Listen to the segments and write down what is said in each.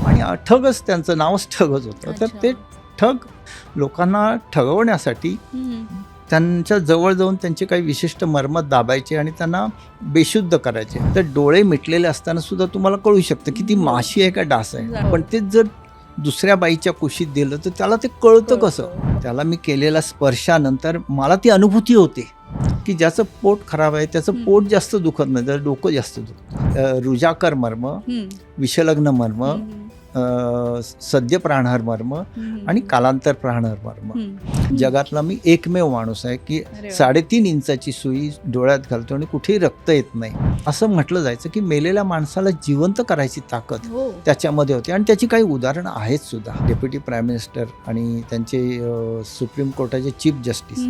आणि ठगच त्यांचं नावच ठगच होतं. तर ते ठग लोकांना ठगवण्यासाठी त्यांच्या जवळ जाऊन त्यांचे काही विशिष्ट मर्म दाबायचे आणि त्यांना बेशुद्ध करायचे. तर डोळे मिटलेले असताना सुद्धा तुम्हाला कळू शकतं की ती माशी आहे का डास आहे. पण तेच जर दुसऱ्या बाईच्या कुशीत दिलं तर त्याला ते कळतं कसं. त्याला मी केलेल्या स्पर्शानंतर मला ती अनुभूती होते की ज्याचं पोट खराब आहे त्याचं पोट जास्त दुखत नाही, तर डोकं जास्त दुखतं. रुजाकर मर्म, विषलग्न मर्म, सद्य प्राणहर मर्म आणि कालांतर प्राणहर मर्म. जगातला मी एकमेव माणूस आहे की 3.5 इंचाची सुई डोळ्यात घालतो आणि कुठेही रक्त येत नाही. असं म्हटलं जायचं की मेलेल्या माणसाला जिवंत करायची ताकद त्याच्यामध्ये होती. आणि त्याची काही उदाहरणं आहेत सुद्धा. डेप्युटी प्राईम मिनिस्टर आणि त्यांचे सुप्रीम कोर्टाचे चीफ जस्टिस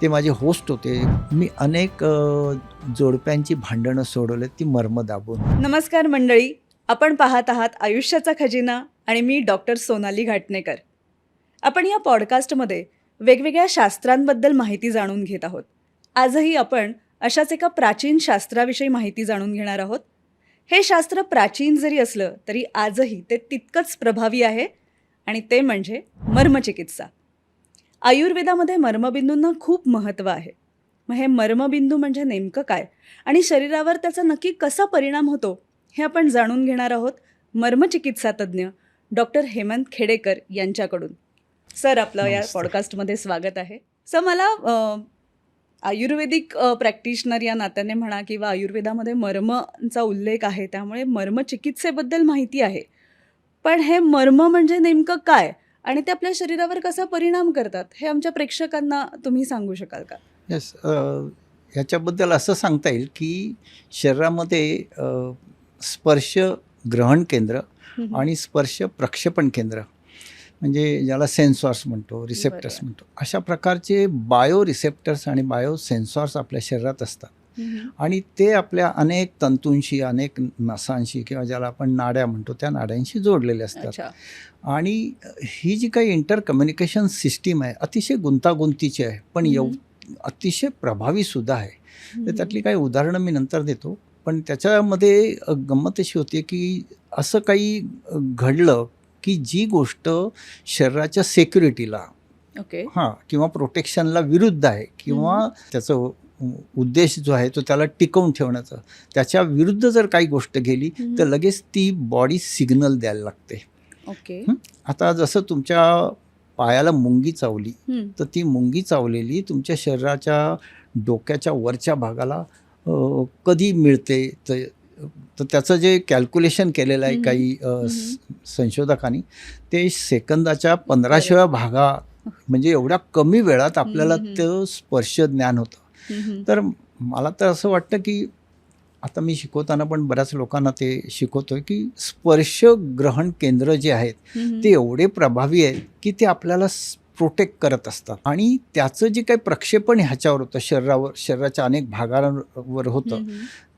ते माझे होस्ट होते. मी अनेक जोडप्यांची भांडणं सोडवले ती मर्म दाबून. नमस्कार मंडळी, आपण पाहत आहात आयुष्याचा खजिना आणि मी डॉक्टर सोनाली घाटणेकर. आपण या पॉडकास्टमध्ये वेगवेगळ्या शास्त्रांबद्दल माहिती जाणून घेत आहोत. आजही आपण अशाच एका प्राचीन शास्त्राविषयी माहिती जाणून घेणार आहोत. हे शास्त्र प्राचीन जरी असलं तरी आजही ते तितकंच प्रभावी आहे आणि ते म्हणजे मर्मचिकित्सा. आयुर्वेदामध्ये मर्मबिंदूंना खूप महत्त्व आहे. मग हे मर्मबिंदू म्हणजे नेमकं काय आणि शरीरावर त्याचा नक्की कसा परिणाम होतो हे आपण जाणून घेणार आहोत मर्मचिकित्सा तज्ज्ञ डॉक्टर हेमंत खेडेकर यांच्याकडून. सर, आपलं या पॉडकास्टमध्ये स्वागत आहे. सर, मला आयुर्वेदिक प्रॅक्टिशनर या नात्याने म्हणा किंवा आयुर्वेदामध्ये मर्मचा उल्लेख आहे त्यामुळे मर्मचिकित्सेबद्दल माहिती आहे. पण हे मर्म म्हणजे नेमकं काय आणि ते आपल्या शरीरावर कसा परिणाम करतात हे आमच्या प्रेक्षकांना तुम्ही सांगू शकाल का? येस, ह्याच्याबद्दल असं सांगता येईल की शरीरामध्ये स्पर्श ग्रहण केंद्र आणि स्पर्श प्रक्षेपण केंद्र म्हणजे ज्याला सेन्सॉर्स म्हणतो, रिसेप्टर्स म्हणतो, अशा प्रकारचे बायो रिसेप्टर्स आणि बायो सेन्सॉर्स आपल्या शरीरात असतात. आणि ते आपल्या अनेक तंतूंशी, अनेक नसांशी किंवा ज्याला आपण नाड्या म्हणतो त्या नाड्यांशी जोडलेले असतात. आणि ही जी काही इंटर कम्युनिकेशन सिस्टीम आहे अतिशय गुंतागुंतीची आहे, पण अतिशय प्रभावीसुद्धा आहे. तर त्यातली काही उदाहरणं मी नंतर देतो. पण त्याच्यामध्ये गंमत अशी होती की असं काही घडलं की जी गोष्ट शरीराच्या सेक्युरिटीला किंवा प्रोटेक्शनला विरुद्ध आहे किंवा त्याचं उद्देश जो आहे तो त्याला टिकवून ठेवण्याचा, त्याच्या विरुद्ध जर काही गोष्ट गेली तर लगेच ती बॉडी सिग्नल द्यायला लागते. आता जसं तुमच्या पायाला मुंगी चावली तर ती मुंगी चावलेली तुमच्या शरीराच्या डोक्याच्या वरच्या भागाला कधी मिळते तर त्याचं जे कॅल्क्युलेशन केलेलं आहे काही संशोधकांनी, ते सेकंदाच्या 15व्या भागा म्हणजे एवढ्या कमी वेळात आपल्याला ते स्पर्श ज्ञान होतं. तर मला तर असं वाटतं की आता मी शिकवताना पण बऱ्याच लोकांना ते शिकवतोय की स्पर्श ग्रहण केंद्र जे आहेत ते एवढे प्रभावी आहेत की ते आपल्याला प्रोटेक्ट करत असतात. आणि त्याचं जे काही प्रक्षेपण ह्याच्यावर होतं शरीराच्या अनेक भागांवर होतं,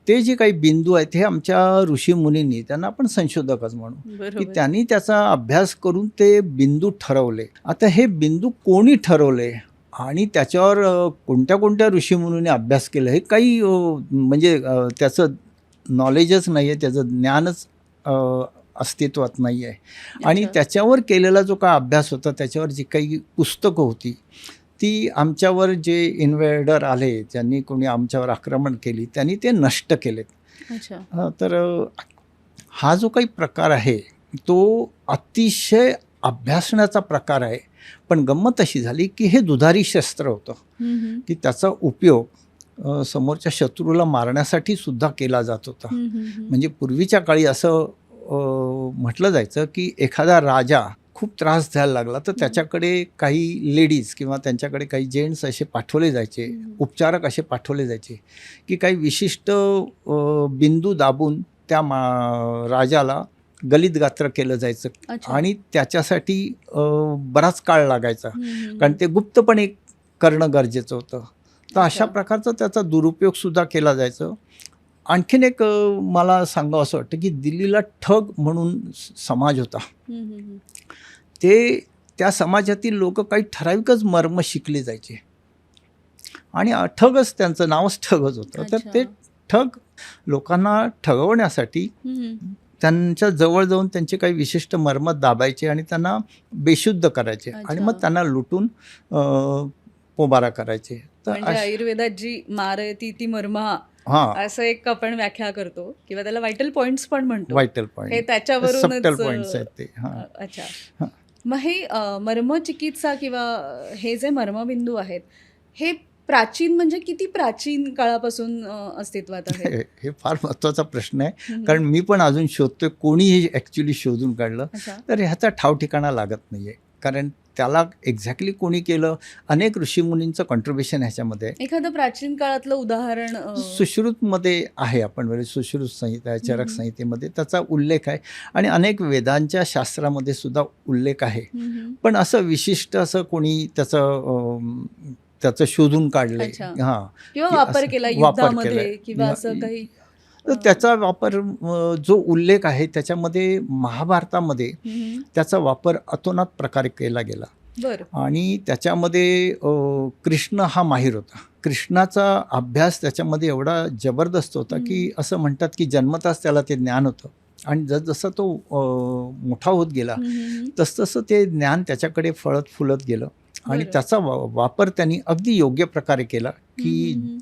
ते जे काही बिंदू आहेत हे आमच्या ऋषीमुनींनी, त्यांना आपण संशोधकच म्हणू, की त्यांनी त्याचा अभ्यास करून ते बिंदू ठरवले. आता हे बिंदू कोणी ठरवले आणि त्याच्यावर कोणत्या कोणत्या ऋषीमुनींनी अभ्यास केला हे काही म्हणजे त्याचं नॉलेजच नाही आहे, त्याचं ज्ञानच अस्तित्वात नाही आहे. आणि त्याच्यावर केलेला जो काय अभ्यास होता, त्याच्यावर जी काही पुस्तकं होती ती आमच्यावर जे इन्व्हेडर आले, ज्यांनी कोणी आमच्यावर आक्रमण केली, त्यांनी ते नष्ट केलेत. तर हा जो काही प्रकार आहे तो अतिशय अभ्यासण्याचा प्रकार आहे. पण गंमत अशी झाली की हे दुधारी शस्त्र होतं की त्याचा उपयोग समोरच्या शत्रूला मारण्यासाठी सुद्धा केला जात होता. म्हणजे पूर्वीच्या काळी असं म्हटलं जायचं की एखादा राजा खूप त्रास द्यायला लागला तर त्याच्याकडे काही लेडीज किंवा त्यांच्याकडे काही जेंट्स असे पाठवले जायचे, उपचारक असे पाठवले जायचे की काही विशिष्ट बिंदू दाबून त्या राजाला गलित गात्र केलं जायचं. आणि त्याच्यासाठी बराच काळ लागायचा, कारण ते गुप्तपणे करणं गरजेचं होतं. तर अशा प्रकारचा त्याचा दुरुपयोग सुद्धा केला जायचं. आणखीन एक मला सांगावं असं वाटतं की दिल्लीला ठग म्हणून समाज होता. त्या समाजातील लोक काही ठराविकच मर्म शिकले जायचे आणि ठगच त्यांचं नावच ठगच होतं. तर ते ठग लोकांना ठगवण्यासाठी त्यांच्या जवळ जाऊन त्यांचे काही विशिष्ट मर्म दाबायचे आणि त्यांना बेशुद्ध करायचे आणि अच्छा. मग त्यांना लुटून पोबारा करायचे. तर म्हणजे आयुर्वेदात जी मार आहे ती मर्मा हां, असं एक आपण व्याख्या करतो किंवा त्याला व्हायटल पॉइंट्स पण म्हणतो. व्हायटल हे पॉईंट, त्याच्यावरूनच सबटल पॉईंट्स आहेत ते. हां, अच्छा. हां. मग हे मर्मचिकित्सा किंवा हे जे मर्मबिंदू आहेत, हे प्राचीन म्हणजे किती प्राचीन काळापासून अस्तित्वात आहेत? हे फार महत्त्वाचा प्रश्न आहे. हम्म. कारण मी पण अजून शोधतोय, कोणी हे ॲक्च्युली शोधून काढलं. अच्छा. तर ह्याचा ठाव ठिकाणा लागत नाही आहे. कारण त्याला एक्झॅक्टली कोणी केलं, अनेक ऋषीमुनींचं कॉन्ट्रिब्युशन ह्याच्यामध्ये आहे. एखादं प्राचीन काळातलं उदाहरण सुश्रुतमध्ये आहे, आपण म्हणजे सुश्रुत संहिता, चरक हम्म. संहितेमध्ये त्याचा उल्लेख आहे आणि अनेक वेदांच्या शास्त्रामध्ये सुद्धा उल्लेख आहे. हम्म. पण असं विशिष्ट असं कोणी त्याचं शोधून काढलंय. अच्छा. हां, किंवा की वापर असं केला वापर युद्धामध्ये केलाय. किंवा असं काही तर त्याचा वापर जो उल्लेख आहे त्याच्यामध्ये महाभारतामध्ये हम्म. त्याचा वापर अतोनात प्रकारे केला गेला बरं. आणि त्याच्यामध्ये कृष्ण हा माहीर होता. कृष्णाचा अभ्यास त्याच्यामध्ये एवढा जबरदस्त होता की असं म्हणतात की जन्मताच त्याला ते ज्ञान होतं आणि जसजसा तो मोठा होत गेला हम्म. तसतसं ते ज्ञान त्याच्याकडे फळत फुलत गेलं आणि बरं. त्याचा वापर त्यांनी अगदी योग्य प्रकारे केला की हम्म.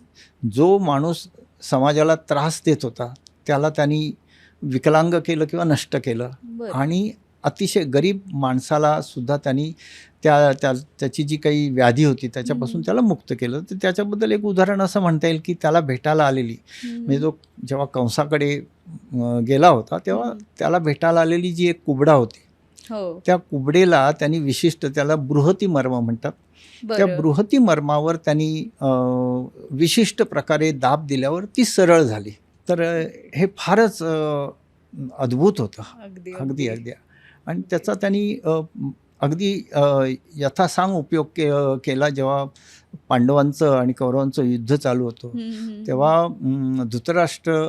जो माणूस समाजाला त्रास देत होता त्याला त्यांनी विकलांग केलं किंवा नष्ट केलं बरं. आणि अतिशय गरीब माणसाला सुद्धा त्यांनी त्याची जी काही व्याधी होती त्याच्यापासून त्याला मुक्त केलं. तर त्याच्याबद्दल एक उदाहरण असं म्हणता येईल की त्याला भेटायला आलेली म्हणजे तो जेव्हा कंसाकडे गेला होता तेव्हा त्याला भेटायला आलेली जी एक कुबडा होती हो. त्या कुबडेला त्यांनी विशिष्ट त्याला बृहती मर्म म्हणतात. त्या बरं. बृहती मर्मावर त्यांनी विशिष्ट प्रकारे दाब दिल्यावर ती सरळ झाली. तर हे फारच अद्भुत होतं. अगदी अगदी अगदी आणि त्याचा त्यांनी अगदी यथासांग उपयोग केला. जेव्हा पांडवांचं आणि कौरवांचं युद्ध चालू होतं तेव्हा धृतराष्ट्र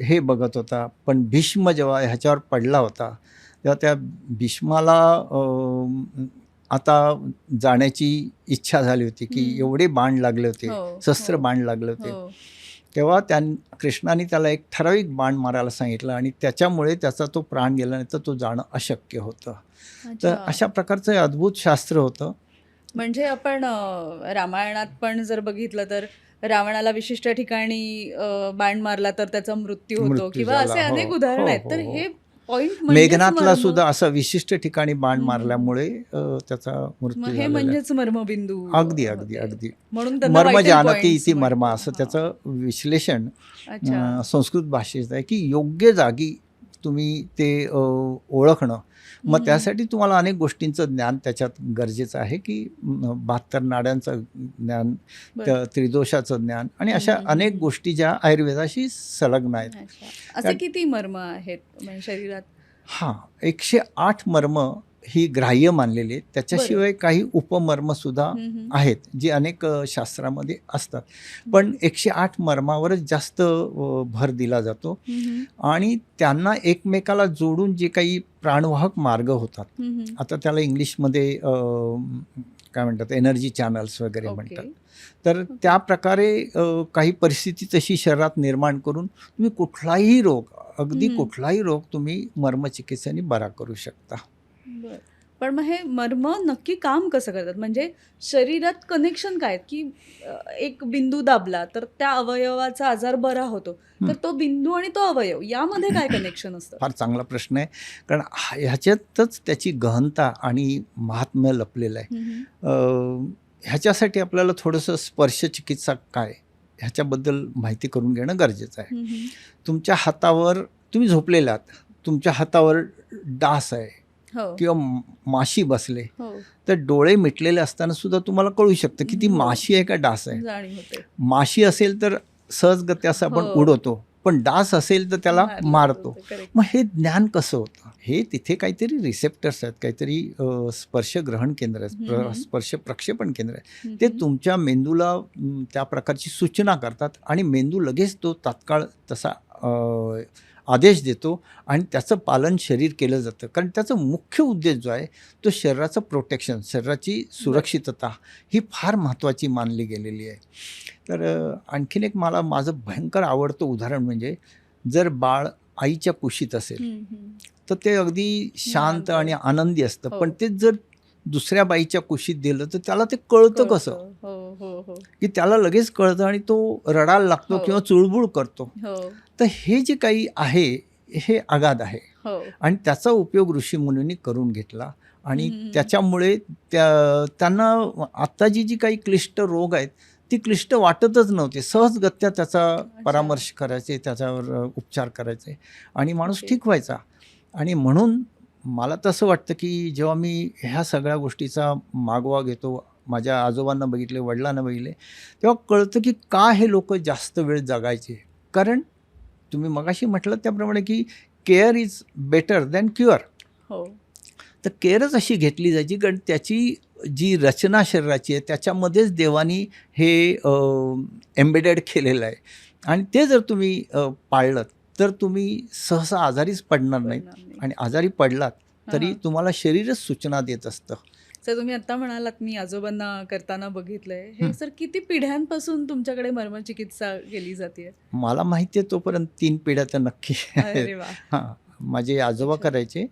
हे बघत होता, पण भीष्म जेव्हा ह्याच्यावर पडला होता तेव्हा त्या भीष्माला आता जाण्याची इच्छा झाली होती की एवढे बाण लागले होते, हो, शस्त्र हो. बाण लागले होते. हो. तेव्हा कृष्णाने त्याला एक ठराविक बाण मारायला सांगितलं आणि त्याच्यामुळे त्याचा तो प्राण गेला, नाही तर तो जाणं अशक्य होतं. तर अच्छा. अशा प्रकारचं हे अद्भुत शास्त्र होतं. म्हणजे आपण रामायणात पण जर बघितलं तर रावणाला विशिष्ट ठिकाणी बाण मारला तर त्याचा मृत्यू होतो मृत्यू किंवा असे झाला. हो, अनेक उदाहरण हो, आहेत. हो, तर हो. हे पॉइंट मेघनाथला सुद्धा असं विशिष्ट ठिकाणी बाण मारल्यामुळे त्याचा मग मृत्यू हे झालेला आहे. म्हणजेच मर्मबिंदू अगदी अगदी होते. अगदी म्हणून त्यांना मर्म vital जानती points इति मर्म म्हणतो. असं हां. त्याचं विश्लेषण अच्छा. संस्कृत भाषेत आहे की योग्य जागी तुम्ही ते ओळखणं. मग त्यासाठी तुम्हाला अनेक गोष्टींचं ज्ञान त्याच्यात गरजेचं आहे की 72 नाड्यांचं ज्ञान, बरं. त्रिदोषाचं ज्ञान आणि अशा अनेक गोष्टी ज्या आयुर्वेदाशी संलग्न आहेत. अच्छा. असे किती मर्म आहेत म्हणजे शरीरात? हां, 108 मर्म ही ग्राह्य मानलेली आहेत. त्याच्याशिवाय काही उपमर्मसुद्धा आहेत जी अनेक शास्त्रामध्ये असतात. पण 108 मर्मावरच जास्त भर दिला जातो आणि त्यांना एकमेकाला जोडून जे काही प्राणवाहक मार्ग होतात, आता त्याला इंग्लिशमध्ये काय म्हणतात, एनर्जी चॅनल्स वगैरे म्हणतात. तर त्या प्रकारे काही परिस्थिती तशी शरीरात निर्माण करून तुम्ही कुठलाही रोग, अगदी कुठलाही रोग तुम्ही मर्मचिकित्सेने बरा करू शकता. बरं. पण मग हे मर्म नक्की काम कसं करतात? म्हणजे शरीरात कनेक्शन काय आहेत? की एक बिंदू दाबला तर त्या अवयवाचा आजार बरा होतो. तर तो बिंदू आणि तो अवयव यामध्ये काय कनेक्शन असतं? फार चांगला प्रश्न आहे. कारण ह्याच्यातच त्याची गहनता आणि महात्म्य लपलेलं आहे. ह्याच्यासाठी आपल्याला थोडंसं स्पर्श चिकित्सा काय ह्याच्याबद्दल माहिती करून घेणं गरजेचं आहे. तुमच्या हातावर तुम्ही झोपलेला आहात, तुमच्या हातावर डास आहे हो. किंवा माशी बसले हो. तर डोळे मिटलेले असताना सुद्धा तुम्हाला कळू शकतं की ती माशी आहे का डास आहे. जाणीव होते. माशी असेल तर सहजगत्या असं आपण उडवतो, पण डास असेल तर त्याला मारतो. मग हे ज्ञान कसं होतं? हे तिथे काहीतरी रिसेप्टर्स आहेत, काहीतरी स्पर्श ग्रहण केंद्र आहेत, स्पर्श प्रक्षेपण केंद्र आहे. ते तुमच्या मेंदूला त्या प्रकारची सूचना करतात आणि मेंदू लगेच तो तात्काळ तसा आदेश देतो आणि त्याचं पालन शरीर केलं जातं. कारण त्याचा मुख्य उद्देश जो आहे तो शरीराचं प्रोटेक्शन, शरीराची सुरक्षितता ही फार महत्त्वाची मानली गेलेली आहे. तर आणखीन एक माझं भयंकर आवडतं उदाहरण म्हणजे जर बाळ आईच्या कुशीत असेल हम्म, हम्म. तर ते अगदी शांत निवांत. आणि आनंदी असतं. हो. पण तेच जर दुसऱ्या बाईच्या कुशीत दिलं तर त्याला ते कळतं कसं, कळतं. हो हो हो की त्याला लगेच कळतं आणि तो रडायला लागतो हो. किंवा चुळबुळ करतो. हो तर हे जे काही आहे हे अगाध आहे हो आणि त्याचा उपयोग ऋषीमुनींनी करून घेतला आणि हम्म, हम्म. त्याच्यामुळे त्यांना आत्ता जी काही क्लिष्ट रोग आहेत ती क्लिष्ट वाटतच नव्हते. सहजगत्या त्याचा परामर्श करायचे, त्याच्यावर उपचार करायचे आणि माणूस ओके. ठीक व्हायचा. आणि म्हणून मला तसं वाटतं की जेव्हा मी ह्या सगळ्या गोष्टीचा मागोवा घेतो, माझ्या आजोबांना बघितले, वडिलांना बघितले, तेव्हा कळतं की का हे लोक जास्त वेळ जगायचे. कारण तुम्ही मगाशी म्हटलं त्याप्रमाणे की care is better than cure. हो तर केअरच अशी घेतली जायची कारण त्याची जी रचना शरीराची आहे त्याच्यामध्येच देवानी हे एम्बेडेड केलेलं आहे आणि ते जर तुम्ही पाळलं तर तुम्ही सहसा आजारीच पडणार नाहीत. पडणार नाही. आणि आजारी पडलात तरी हां. तुम्हाला शरीरच सूचना देत असतं. सर तुम्ही आता म्हणालात मी आजोबांना करताना बघितलंय हे हं. सर किती पिढ्यांपासून तुमच्याकडे मर्मचिकित्सा केली जाते? मला माहिती आहे तोपर्यंत 3 पिढ्या तर नक्की आहेत. अरे वा. हां, माझे आजोबा अच्छा. करायचे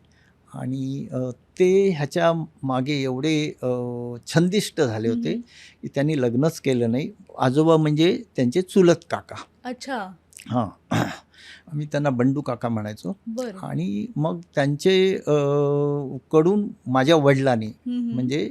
आणि ते ह्याच्या मागे एवढे छंदिष्ट झाले होते हम्म. की त्यांनी लग्नच केलं नाही. आजोबा म्हणजे त्यांचे चुलत काका. अच्छा. हां. आम्ही त्यांना बंडू काका म्हणायचो. बर. आणि मग त्यांचे कडून माझ्या वडिलांनी म्हणजे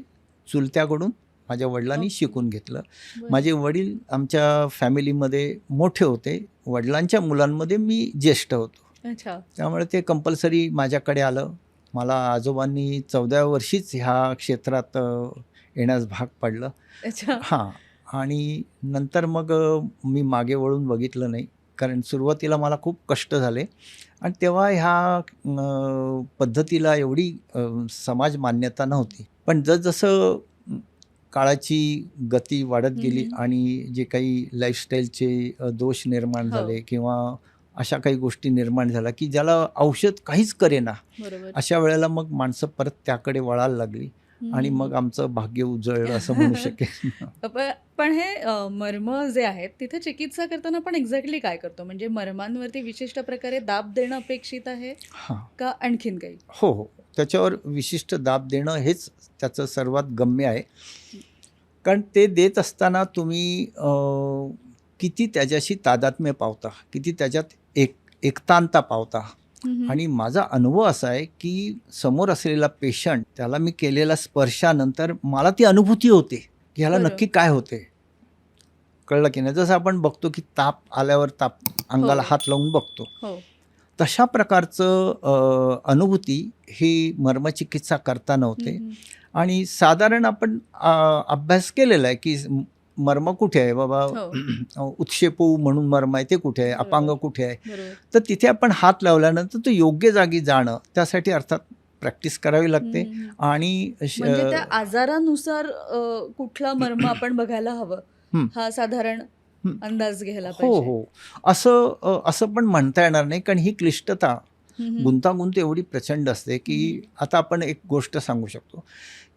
चुलत्याकडून माझ्या वडिलांनी ओके. शिकून घेतलं. बर. माझे वडील आमच्या फॅमिलीमध्ये मोठे होते. वडिलांच्या मुलांमध्ये मी ज्येष्ठ होतो. अच्छा. त्यामुळे ते कंपल्सरी माझ्याकडे आलं. मला आजोबांनी 14व्या वर्षीच ह्या क्षेत्रात येण्यास भाग पडलं. अच्छा. हां. आणि नंतर मग मी मागे वळून बघितलं नाही. कारण सुरुवातीला मला खूप कष्ट झाले आणि तेव्हा ह्या पद्धतीला एवढी समाज मान्यता नव्हती. पण जसजसं काळाची गती वाढत गेली हम्म. आणि जे काही लाईफस्टाईलचे दोष निर्माण हो. झाले किंवा अशा काही गोष्टी निर्माण झाल्या की ज्याला औषध काहीच करेना, बरोबर. अशा वेळेला मग माणसं परत त्याकडे वळायला लागली आणि मग आमचं भाग्य उजळलं असं म्हणू शकेन. पण हे मर्म जे आहेत तिथे चिकित्सा करताना आपण एक्झॅक्टली काय करतो? म्हणजे मर्मांवरती विशिष्ट प्रकारे दाब देणं अपेक्षित आहे हां. का आणखीन काही? हो, हो. त्याच्यावर विशिष्ट दाब देणं हेच त्याचं सर्वात गम्य आहे. कारण ते देत असताना तुम्ही किती त्याच्याशी तादात्म्य पावता, किती त्याच्यात एकतानता पावता. आणि माझा अनुभव असा आहे की समोर असलेला पेशंट त्याला मी केलेल्या स्पर्शानंतर मला ती अनुभूती होते की ह्याला बरं. नक्की काय होते. कळलं की नाही? जसं आपण बघतो की ताप आल्यावर अंगाला हो. हात लावून बघतो. हो. तशा प्रकारचं अनुभूती ही मर्मचिकित्सा करताना होते. आणि साधारण आपण अभ्यास केलेला आहे की मर्म कुठे आहे बाबा. हो. उत्क्षेपू म्हणून मर्म आहे ते कुठे आहे, अपांग बरोबर. कुठे आहे. बरोबर. तर तिथे आपण हात लावल्यानंतर तो योग्य जागी जाणं त्यासाठी अर्थात प्रॅक्टिस करावी लागते. आणि म्हणजे त्या आजारानुसार कुठला मर्म आपण बघायला हवं हं. हा साधारण हं. अंदाज घ्यायला हो, पाहिजे. हो. असं पण म्हणता येणार नाही कारण ही क्लिष्टता, गुंतागुंत एवढी प्रचंड असते की आता आपण एक गोष्ट सांगू शकतो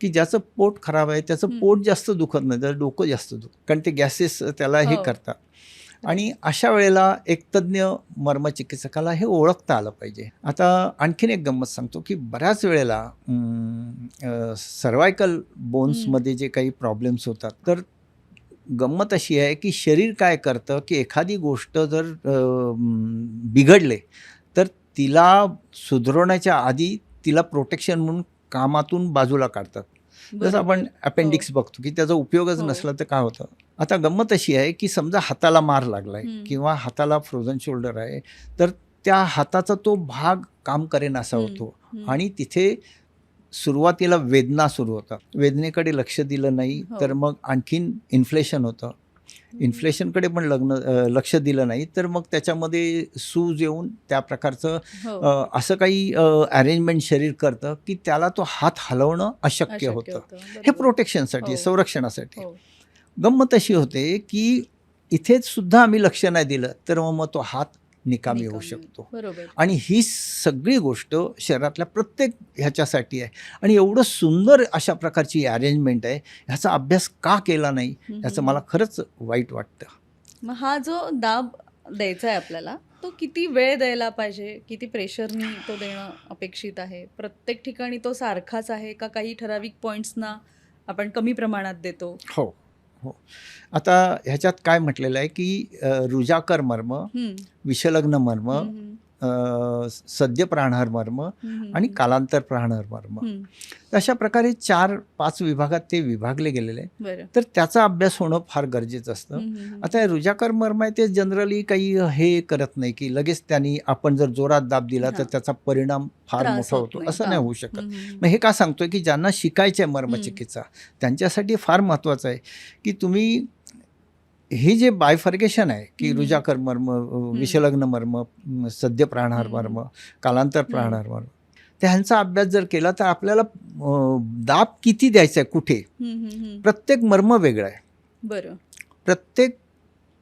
की ज्याचं पोट खराब आहे त्याचं पोट जास्त दुखत नाही, त्याचं डोकं जास्त दुखतं कारण ते गॅसेस त्याला हे हो. करतात. आणि अशा वेळेला एक तज्ज्ञ मर्मचिकित्सकाला हे ओळखता आलं पाहिजे. आता आणखीन एक गंमत सांगतो की बऱ्याच वेळेला सर्वायकल बोन्समध्ये जे काही प्रॉब्लेम्स होतात तर गंमत अशी आहे की शरीर काय करतं की एखादी गोष्ट जर बिघडले तर तिला सुधारण्याच्या आधी तिला प्रोटेक्शन म्हणून कामातून बाजूला काढतात. जसं आपण बरोबर. अपेंडिक्स बघतो की त्याचा उपयोगच हो. नसला तर काय होतं. आता गंमत अशी आहे की समजा हाताला मार लागलाय किंवा हाताला फ्रोझन शोल्डर आहे तर त्या हाताचा तो भाग काम करेनासा होतो आणि तिथे सुरुवातीला वेदना सुरू होतात. वेदनेकडे लक्ष दिलं नाही हो. तर मग आणखीन इन्फ्लेशन होतं. इन्फ्लेशनकडे पण लक्ष दिलं नाही तर मग त्याच्यामध्ये सूज येऊन त्या प्रकारचं हो. असं काही अरेंजमेंट शरीर करतं की त्याला तो हात हलवणं अशक्य अशक्य होतं. होतं. हे बरोबर. प्रोटेक्शनसाठी, हो. संरक्षणासाठी. हो. गंमत अशी होते की इथेच सुद्धा आम्ही लक्ष नाही दिलं तर मग तो हात निकामी होऊ शकतो. बरोबर. आणि ही सगळी गोष्ट शरीरातल्या प्रत्येक ह्याच्यासाठी आहे आणि एवढं सुंदर अशा प्रकारची अरेंजमेंट आहे. ह्याचा अभ्यास का केला नाही याचं मला खरंच वाईट वाटतं. मग हा जो दाब द्यायचा आहे आपल्याला तो किती वेळ द्यायला पाहिजे, किती प्रेशरनी तो देणं अपेक्षित आहे? प्रत्येक ठिकाणी तो सारखाच आहे का काही ठराविक पॉइंट्सना आपण कमी प्रमाणात देतो? हो, हो. आता ह्याच्यात काय म्हटलेलं आहे, की रुजाकर मर्म, हं. विषलग्न मर्म, हं, हं. सद्य प्राणहर मर्म हं, हं, आणि हं. कालांतर प्राणहर मर्म. हं. अशा प्रकारे 4-5 विभागात ते विभागले गेलेले आहे. बरं. तर त्याचा अभ्यास होणं फार गरजेचं असतं. हं, हं, हं. आता हे रुजाकर मर्म आहे ते जनरली काही हे करत नाही, की लगेच त्यांनी आपण जर जोरात दाब दिला तर हां. त्याचा परिणाम फार त्रास मोठा होत होतो, नाही. असं हां. नाही होऊ शकत. हं, हं, मग हे का सांगतोय, की ज्यांना शिकायचं आहे हं. मर्मचिकित्सा त्यांच्यासाठी फार महत्त्वाचं आहे, की तुम्ही हे जे बायफर्गेशन आहे, की हं, हं. रुजाकर मर्म, हं. विषलग्न मर्म, सद्य प्राणहार हं, मर्म, हं. कालांतर हं. प्राणहार मर्म, ह्यांचा अभ्यास जर केला तर आपल्याला दाब किती द्यायचा आहे, कुठे, हं, हं, हं. प्रत्येक मर्म वेगळा आहे. बरं. प्रत्येक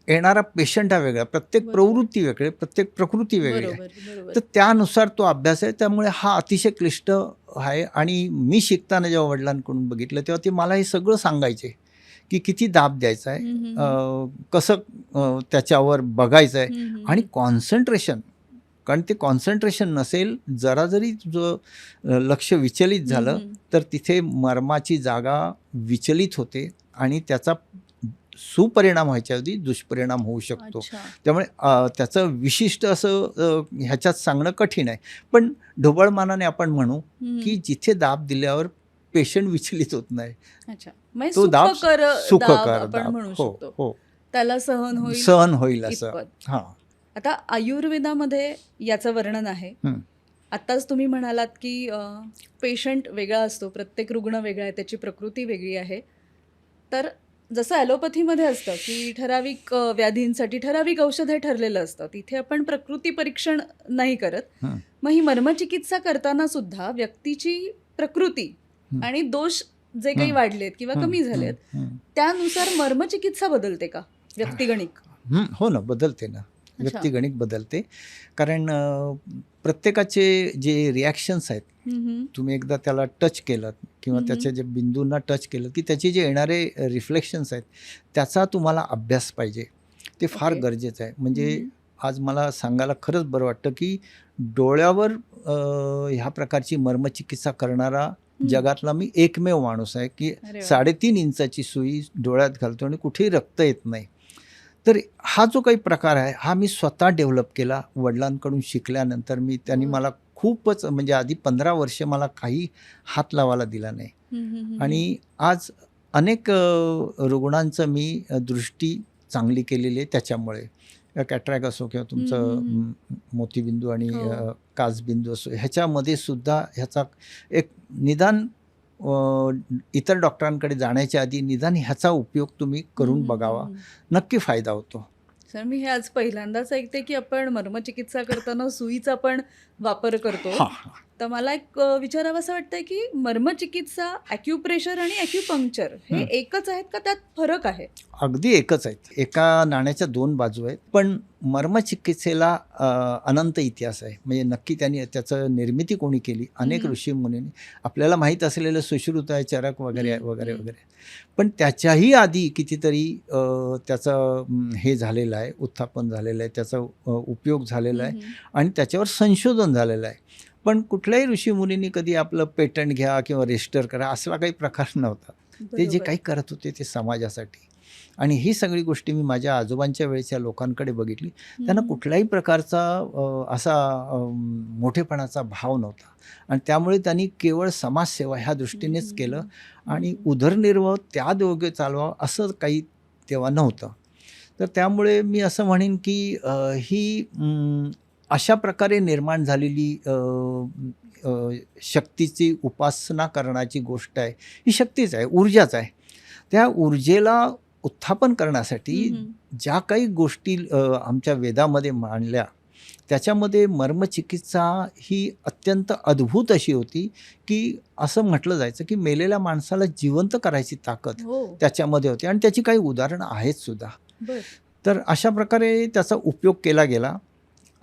येणारा पेशंट हा वेगळा, प्रत्येक बरोबर. प्रवृत्ती वेगळी, प्रत्येक प्रकृती वेगळी आहे. बरोबर, बरोबर. तर त्यानुसार तो अभ्यास आहे. त्यामुळे हा अतिशय क्लिष्ट आहे. आणि मी शिकताना जेव्हा वडिलांकडून बघितलं तेव्हा ते मला हे सगळं सांगायचे, की किती दाब द्यायचा आहे, हं, हं, हं. कसं त्याच्यावर बघायचं आहे हं, हं, आणि हं. कॉन्सन्ट्रेशन. कारण ते कॉन्सन्ट्रेशन नसेल, जरा जरी तुझं लक्ष विचलित हं, झालं हं. तर तिथे मर्माची जागा विचलित होते आणि त्याचा सुपरिणाम व्हायच्या आधी दुष्परिणाम होऊ शकतो. अच्छा. त्यामुळे त्याचं विशिष्ट असं ह्याच्यात सांगणं कठीण आहे. पण ढोबळमानाने आपण म्हणू, हं, की हं. जिथे दाब दिल्यावर पेशंट विचलित होत नाही, अच्छा. म्हणजे तो दाब सुखकर दाब सुखकर आपण दाब. म्हणू हो, शकतो. हो. त्याला सहन होईल सहन होईल असं. इतपत. हां. आता आयुर्वेदामध्ये याचं वर्णन आहे. हं. आत्ताच तुम्ही म्हणालात, की पेशंट वेगळा असतो, प्रत्येक रुग्ण वेगळा आहे, त्याची प्रकृती वेगळी आहे. तर जसं ॲलोपॅथीमध्ये असतं, की ठराविक व्याधींसाठी ठराविक औषध हे ठरलेलं असतं. तिथे आपण प्रकृती परीक्षण नाही करत. हं. मग ही मर्मचिकित्सा करताना सुद्धा व्यक्तीची प्रकृती हं. आणि दोष जे काही हं. वाढलेत किंवा हं. कमी झालेत, हं. हं. त्यानुसार मर्मचिकित्सा बदलते का व्यक्तिगणिक? हो ना, बदलते ना. अच्छा. व्यक्तिगणिक बदलते. कारण प्रत्येकाचे जे रिॲक्शन्स आहेत, हं, हं. तुम्ही एकदा त्याला टच केलंत किंवा हं, हं. त्याच्या जे बिंदूंना टच केलं, की त्याचे जे येणारे रिफ्लेक्शन्स आहेत, त्याचा तुम्हाला अभ्यास पाहिजे. ते फार ओके. गरजेचं आहे. हं, म्हणजे हं. आज मला सांगायला खरंच बरं वाटतं, की डोळ्यावर ह्या प्रकारची मर्मचिकित्सा करणारा हं. जगातला मी एकमेव माणूस आहे, की अरे वाह! 3.5 इंचाची सुई डोळ्यात घालतो आणि कुठेही रक्त येत नाही. तर हा जो काही प्रकार आहे, हा मी स्वतः डेव्हलप केला. वडिलांकडून शिकल्यानंतर त्यांनी बरं. मला खूपच, म्हणजे आधी 15 वर्ष मला काही हात लावायला दिला नाही. हं, हं, हं, हं. आणि आज अनेक रुग्णांचं मी दृष्टी चांगली केलेली आहे त्याच्यामुळे. कॅटरॅक्ट असो किंवा हं, तुमचं हं, हं. मोतीबिंदू आणि हो. काचबिंदू असो, ह्याच्यामध्ये सुद्धा ह्याचा एक निदान इतर डॉक्टरांकडे जाण्याच्या आधी निदान ह्याचा उपयोग तुम्ही हं, करून हं, हं, बघावा. हं. नक्की फायदा होतो. सर, मी हे आज पहिल्यांदाच ऐकते, की आपण मर्मचिकित्सा करताना सुईचा पण वापर करतो. हां, हां. तर मला एक विचारावंसं वाटतंय, की मर्मचिकित्सा, ॲक्युप्रेशर आणि ॲक्युपंक्चर हे हं. एकच आहेत का त्यात फरक आहे? अगदी एकच आहेत. एका नाण्याच्या 2 बाजू आहेत. पण मर्मचिकित्सेला अनंत इतिहास आहे. म्हणजे नक्की त्यांनी त्याचं निर्मिती कोणी केली? हं, अनेक हं. ऋषीमुनींनी. आपल्याला माहीत असलेलं सुश्रुत आहे, चरक वगैरे हं, वगैरे हं. वगैरे. पण त्याच्याही आधी कितीतरी त्याचं हे झालेलं आहे, उत्थापन झालेलं आहे, त्याचा उपयोग झालेला हं, आहे हं. आणि त्याच्यावर संशोधन झालेलं आहे. पण कुठल्याही ऋषीमुनींनी कधी आपलं पेटंट घ्या किंवा रजिस्टर करा असला काही प्रकार नव्हता. ते जे बरोबर. काही करत होते ते समाजासाठी. आणि ही सगळी गोष्टी मी माझ्या आजोबांच्या वेळच्या लोकांकडे बघितली. हं, त्यांना हं. कुठल्याही प्रकारचा असा मोठेपणाचा भाव नव्हता आणि त्यामुळे त्यांनी केवळ समाजसेवा ह्या हं, दृष्टीनेच हं, केलं हं. आणि हं. उदरनिर्वाह त्या दोघे चालवावं असं काही तेव्हा नव्हतं. तर त्यामुळे मी असं म्हणेन की ही अशा प्रकारे निर्माण झालेली शक्तीची उपासना करण्याची गोष्ट आहे. ही शक्तीच आहे, ऊर्जाच आहे. त्या ऊर्जेला उत्थापन करण्यासाठी हं, हं. ज्या काही गोष्टी आमच्या वेदामध्ये मांडल्या, त्याच्यामध्ये मर्मचिकित्सा ही अत्यंत अद्भुत अशी होती, की असं म्हटलं जायचं, की मेलेल्या माणसाला जिवंत करायची ताकद हो. त्याच्यामध्ये होती आणि त्याची काही उदाहरणं आहेत सुद्धा. बरं. तर अशा प्रकारे त्याचा उपयोग केला गेला.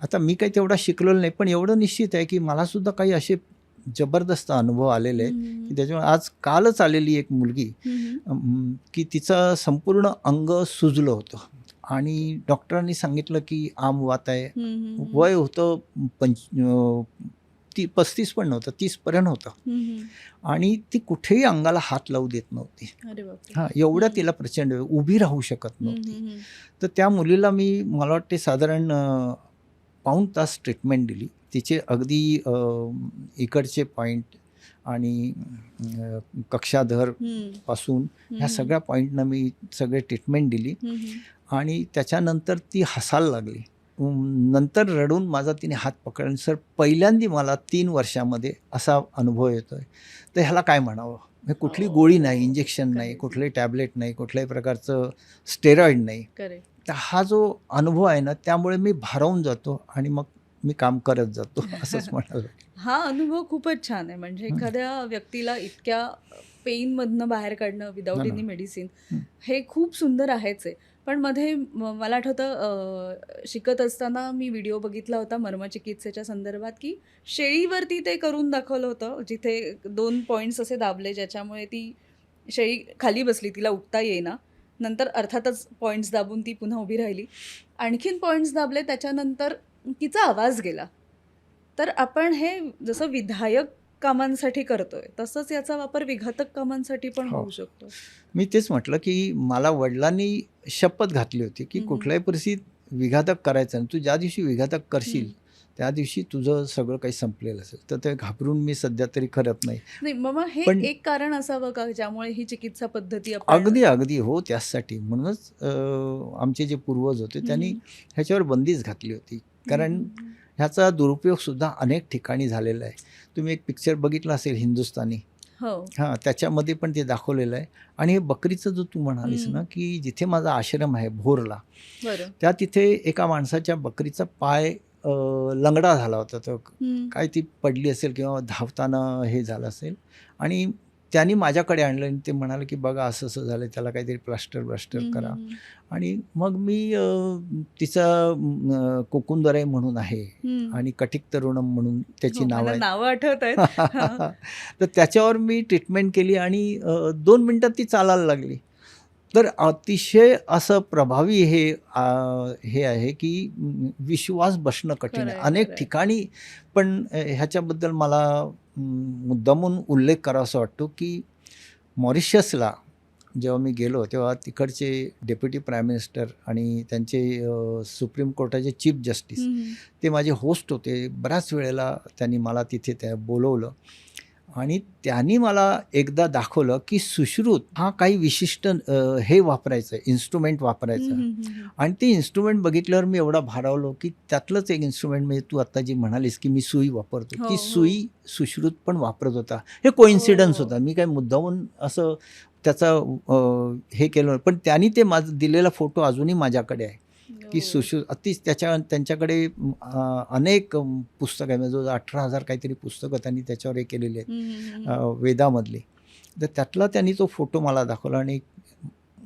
आता मी काही तेवढा शिकलेलो नाही, पण एवढं निश्चित आहे, की मलासुद्धा काही असे जबरदस्त अनुभव आलेले आहेत, हं, की हं. त्याच्यामुळे आज कालच आलेली एक मुलगी, हं, हं. की तिचं संपूर्ण अंग सुजलं होतं आणि डॉक्टरांनी सांगितलं की आम वात आहे. हम्म, हम्म, हम्म. वय होतं 35 पण नव्हतं, 30पर्यंत होतं. हम्म. आणि ती कुठेही अंगाला हात लावू देत नव्हती. अरे बापरे. हां, एवढं हम्म. तिला प्रचंड उभी राहू शकत हम्म, नव्हती. हम्म, हम्म. तर त्या मुलीला मला वाटते साधारण पाऊण तास ट्रीटमेंट दिली. तिचे अगदी इकडचे पॉईंट आणि कक्षाधर हम्म, पासून ह्या हम्म, सगळ्या पॉईंटनं मी सगळे ट्रीटमेंट दिली. हम्म, हम्म. आणि त्याच्यानंतर ती हसायला लागली. नंतर रडून माझा तिने हात पकडला. सर, पहिल्यांदा मला 3 वर्षामध्ये असा अनुभव येतोय. तर ह्याला काय म्हणावं? म्हणजे कुठली गोळी नाही, इंजेक्शन नाही, Correct. कुठलंही टॅबलेट नाही, कुठल्याही प्रकारचं स्टेरॉइड नाही. करेक्ट. तर हा जो अनुभव आहे ना, त्यामुळे मी भारावून जातो आणि मग मी काम करत जातो असंच म्हणावं. हा अनुभव खूपच छान आहे. म्हणजे एखाद्या व्यक्तीला इतक्या पेनमधनं बाहेर काढणं विदाऊट हो ना. एनी मेडिसिन हं. हे खूप सुंदर आहेच आहे. पण मध्ये मला आठवतं शिकत असताना मी व्हिडिओ बघितला होता मर्मचिकित्सेच्या संदर्भात, की शेळीवरती ते करून दाखवलं होतं, जिथे 2 पॉईंट्स असे दाबले ज्याच्यामुळे ती शेळी खाली बसली, तिला उठता येईना. नंतर अर्थातच पॉईंट्स दाबून ती पुन्हा उभी राहिली. आणखीन पॉईंट्स दाबले, त्याच्यानंतर तिचा आवाज गेला. तर आपण हे जसं विधायक कामांसाठी करतोय, तसंच याचा वापर विघातक कामांसाठी पण हो. होऊ शकतो. मी तेच म्हटलं की मला वडिलांनी शपथ घातली होती की हम्म. कुठल्याही परिस्थितीत विघातक करायचं नाही. तू ज्या दिवशी विघातक करशील हम्म. त्या दिवशी तुझं सगळं काही संपलेलं असेल. तर ते घाबरून मी सध्या तरी करत नाही. नाही मग हे पण एक कारण असावं का ज्यामुळे ही चिकित्सा पद्धती आपण अगदी हो, त्याचसाठी म्हणूनच आमचे जे पूर्वज होते त्यांनी हम्म. ह्याच्यावर बंदीच घातली होती. कारण हम्म. ह्याचा दुरुपयोगसुद्धा अनेक ठिकाणी झालेला आहे. तुम्ही एक पिक्चर बघितला असेल हिंदुस्तानी. हो. हां, त्याच्यामध्ये पण ते दाखवलेलं आहे. आणि हे बकरीचं जो तू म्हणालीस ना, की जिथे माझा आश्रम आहे भोरला, बरं. त्या तिथे एका माणसाच्या बकरीचा पाय लंगडा झाला होता. तर हम्म. काय ती पडली असेल किंवा धावताना हे झालं असेल आणि त्यांनी माझ्याकडे आणलं आणि ते म्हणाले की बघा असं झालं, त्याला काहीतरी प्लास्टर करा. हम्म. आणि मग मी तिचा कोकुंदरे म्हणून आहे हम्म. आणि कटिक तरुणम म्हणून त्याची हो, नाव मला आहेत. नावं आठवत आहेत. तर त्याच्यावर मी ट्रीटमेंट केली आणि 2 मिनिटात ती चालायला लागली. तर अतिशय असं प्रभावी हे आहे की विश्वास बसणं कठीण आहे. खरंय, अनेक खरंय. ठिकाणी पण ह्याच्याबद्दल मला मुद्दामून उल्लेख करावासा वाटतो की मॉरिशसला जेव्हा मी गेलो तेव्हा तिकडचे डेप्युटी प्राईम मिनिस्टर आणि त्यांचे सुप्रीम कोर्टाचे चीफ जस्टिस हम्म. ते माझे होस्ट होते. बऱ्याच वेळेला त्यांनी मला तिथे बोलवलं आणि त्यांनी मला एकदा दाखवलं की सुश्रुत हा काही विशिष्ट हे वापरायचं, इन्स्ट्रुमेंट वापरायचं. हम्म. आणि ते इन्स्ट्रुमेंट बघितल्यावर मी एवढा भारावलो की त्यातलंच एक इन्स्ट्रुमेंट म्हणजे तू आत्ता जी म्हणालीस की मी सुई वापरतो, हो, ती हो. सुई सुश्रुत पण वापरत होता. हे कोइन्सिडन्स हो. होता. मी काही मुद्दामून असं त्याचा हे केलं, पण त्यांनी ते माझं दिलेला फोटो अजूनही माझ्याकडे आहे की हो. त्यांच्याकडे अनेक पुस्तकं आहे. म्हणजे 18,000 काहीतरी पुस्तकं त्यांनी त्याच्यावर हे केलेली आहेत हम्म. वेदामधली. तर त्यातला त्यांनी तो फोटो मला दाखवला आणि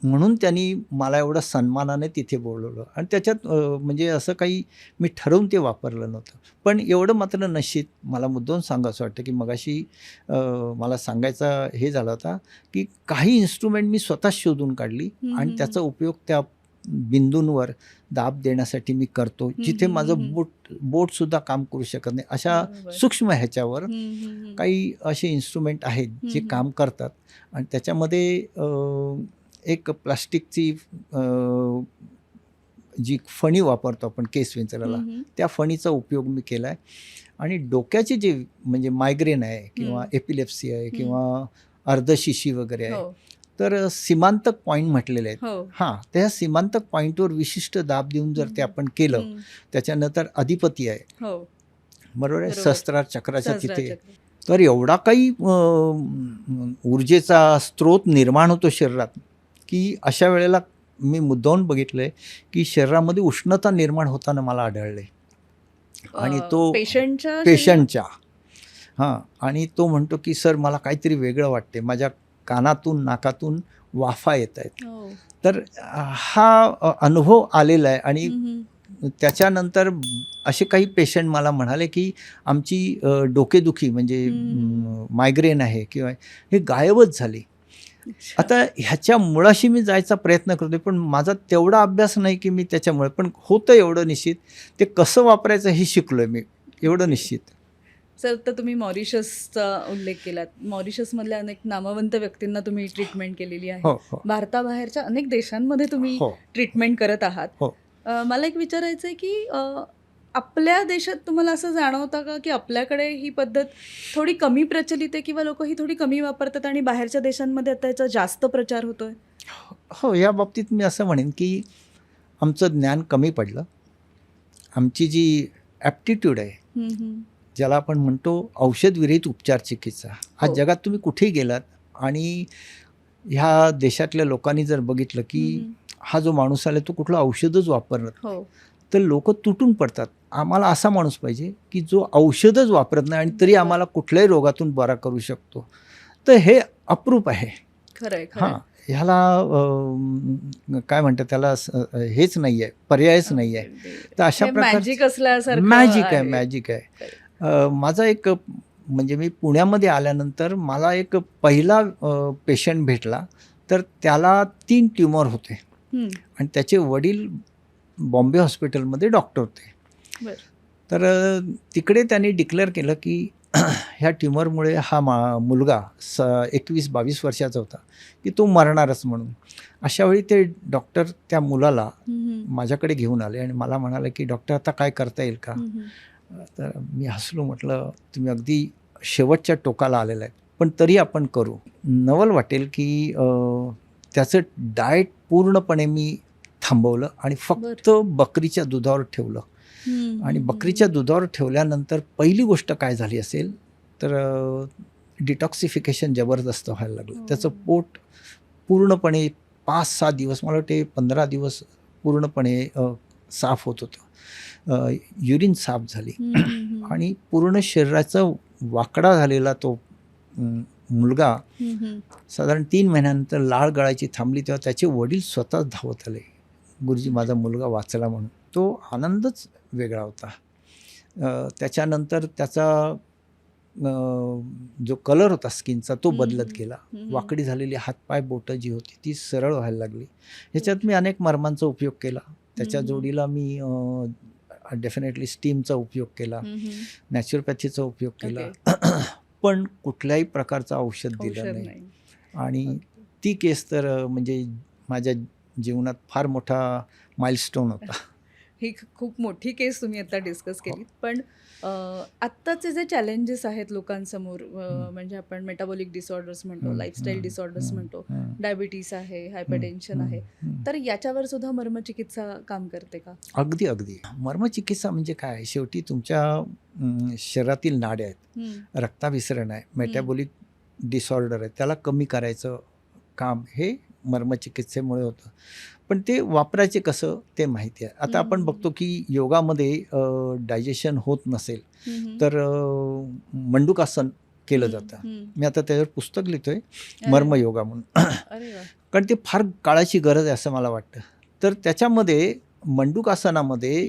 म्हणून त्यांनी मला एवढं सन्मानाने तिथे बोलवलं. आणि त्याच्यात म्हणजे असं काही मी ठरवून ते वापरलं नव्हतं. पण एवढं मात्र नशीब मला मुद्दाम सांगावसं वाटतं की मगाशी मला सांगायचा हे झाला होता की काही इन्स्ट्रुमेंट मी स्वतःच शोधून काढली आणि त्याचा उपयोग त्या बिंदूंवर दाब देण्यासाठी मी करतो, जिथे माझं बोटसुद्धा काम करू शकत नाही. अशा बरोबर. सूक्ष्म ह्याच्यावर हम्म. काही असे इन्स्ट्रुमेंट आहेत जे काम करतात. आणि त्याच्यामध्ये एक प्लास्टिकची जी फणी वापरतो आपण केस विंचरायला, त्या फणीचा उपयोग मी केला आहे. आणि डोक्याचे जे म्हणजे मायग्रेन आहे किंवा एपिलेप्सी आहे किंवा अर्धशिशी वगैरे आहे, हो. तर सीमांतक पॉईंट म्हटलेले आहेत. हो. हां, त्या सीमांतक पॉईंटवर विशिष्ट दाब देऊन जर ते आपण केलं, त्याच्यानंतर अधिपती आहे, हो. बरोबर आहे, बरोबर. सहस्त्रार चक्राच्या तिथे. सहस्रार चक्र. तर एवढा काही ऊर्जेचा स्रोत निर्माण होतो शरीरात की अशा वेळेला मी मुद्दामून बघितलंय की शरीरामध्ये उष्णता निर्माण होताना मला आढळले. आणि तो पेशंटच्या हां, आणि तो म्हणतो की सर मला काहीतरी वेगळं वाटते, माझ्या कानातून नाकातून वाफा येत आहेत. हो. तर हा अनुभव आलेला आहे. आणि त्याच्यानंतर असे काही पेशंट मला म्हणाले की आमची डोकेदुखी म्हणजे मायग्रेन आहे किंवा हे गायबच झाली. आता ह्याच्या मुळाशी मी जायचा प्रयत्न करतोय, पण माझा तेवढा अभ्यास नाही की मी त्याच्यामुळे, पण होतं एवढं निश्चित, ते कसं वापरायचं हे शिकलोय मी, एवढं निश्चित. सर, तर तुम्ही मॉरिशसचा उल्लेख केलात. मॉरिशसमधल्या अनेक नामवंत व्यक्तींना तुम्ही ट्रीटमेंट केलेली आहे. हो हो भारताबाहेरच्या अनेक देशांमध्ये तुम्ही हो ट्रीटमेंट करत आहात. हो. मला एक विचारायचं आहे की आपल्या देशात तुम्हाला असं जाणवतं का की आपल्याकडे ही पद्धत थोडी कमी प्रचलित आहे किंवा लोक ही थोडी कमी वापरतात आणि बाहेरच्या देशांमध्ये आता याचा जास्त प्रचार होतोय? हो, या बाबतीत मी असं म्हणेन की आमचं ज्ञान कमी पडलं. आमची जी ॲप्टिट्यूड आहे, हम्म, हम्म. ज्याला आपण म्हणतो औषधविरहित उपचार चिकित्सा, आज हो. जगात तुम्ही कुठेही गेलात आणि ह्या देशातल्या लोकांनी जर बघितलं की हम्म. हा जो माणूस आला तो कुठलं औषधच वापरत, हो. तर लोक तुटून पडतात. आम्हाला असा माणूस पाहिजे की जो औषधच वापरत नाही आणि तरी आम्हाला कुठल्याही रोगातून बरा करू शकतो. तर हे अप्रूप आहे. खरंय हां, खरंय. ह्याला काय म्हणतात त्याला हेच नाही आहे, पर्यायच नाही आहे. तर अशा मॅजिक असल्यासारखं मॅजिक आहे, आहे. मॅजिक आहे. माझा एक म्हणजे मी पुण्यामध्ये आल्यानंतर मला एक पहिला पेशंट भेटला, तर त्याला 3 ट्युमर होते हम्म. आणि त्याचे वडील बॉम्बे हॉस्पिटलमध्ये डॉक्टर होते. बरं. तर तिकडे त्यांनी डिक्लेअर केलं की ह्या ट्युमरमुळे हा मुलगा 21-22 वर्षाचा होता की तो मरणारच म्हणून. अशावेळी ते डॉक्टर त्या मुलाला हम्म, माझ्याकडे घेऊन आले आणि मला म्हणाले की डॉक्टर आता काय करता येईल का? हम्म. तर मी हसलो, म्हटलं तुम्ही अगदी शेवटच्या टोकाला आलेला आहे, पण तरी आपण करू. नवल वाटेल की त्याचं डाएट पूर्णपणे मी थांबवलं आणि फक्त बकरीच्या दुधावर ठेवलं. आणि बकरीच्या दुधावर ठेवल्यानंतर पहिली गोष्ट काय झाली असेल तर डिटॉक्सिफिकेशन जबरदस्त व्हायला लागलं. त्याचं पोट पूर्णपणे 5-6 दिवस, मला वाटते 15 दिवस पूर्णपणे साफ होत होतं. युरिन साफ झाली आणि पूर्ण शरीराचा वाकडा झालेला तो मुलगा साधारण 3 महिन्यानंतर लाळ गळायची थांबली, तेव्हा त्याचे वडील स्वतःच धावत आले, गुरुजी माझा मुलगा वाचला म्हणून. तो आनंदच वेगळा होता. त्याच्यानंतर त्याचा जो कलर होता स्किनचा तो बदलत गेला. वाकडी झालेली हातपाय बोटं जी होती ती सरळ व्हायला लागली. ह्याच्यात मी अनेक मर्मांचा उपयोग केला. त्याच्या जोडीला मी डेफिनेटली स्टीमचा उपयोग केला, नॅचरोपॅथीचा उपयोग केला, पण कुठल्याही प्रकारचं औषध दिलं नाही. आणि ती केस तर म्हणजे माझ्या जीवनात फार मोठा माइलस्टोन होता. ही खूप मोठी केस तुम्ही आता डिस्कस केली. पण आत्ताचे जे चॅलेंजेस आहेत लोकांसमोर, म्हणजे आपण मेटाबॉलिक डिसऑर्डर्स म्हणतो, लाईफस्टाईल डिसऑर्डर्स म्हणतो, डायबिटीस आहे, हायपरटेन्शन आहे, तर याच्यावर सुद्धा मर्मचिकित्सा काम करते का? अगदी अगदी. मर्मचिकित्सा म्हणजे काय, शेवटी तुमच्या शरीरातील नाड्या आहेत, रक्ताभिसरण आहे, मेटाबॉलिक डिसऑर्डर आहे, त्याला कमी करायचं काम हे मर्मचिकित्सेमुळे होतं. पण ते वापरायचे कसं ते माहिती आहे. आता आपण बघतो की योगामध्ये डायजेशन होत नसेल तर मंडूकासन केलं जातं. मी आता त्याच्यावर पुस्तक लिहितोय, मर्मयोगा म्हणून. कारण ते फार काळाची गरज आहे असं मला वाटतं. तर त्याच्यामध्ये मंडूकासनामध्ये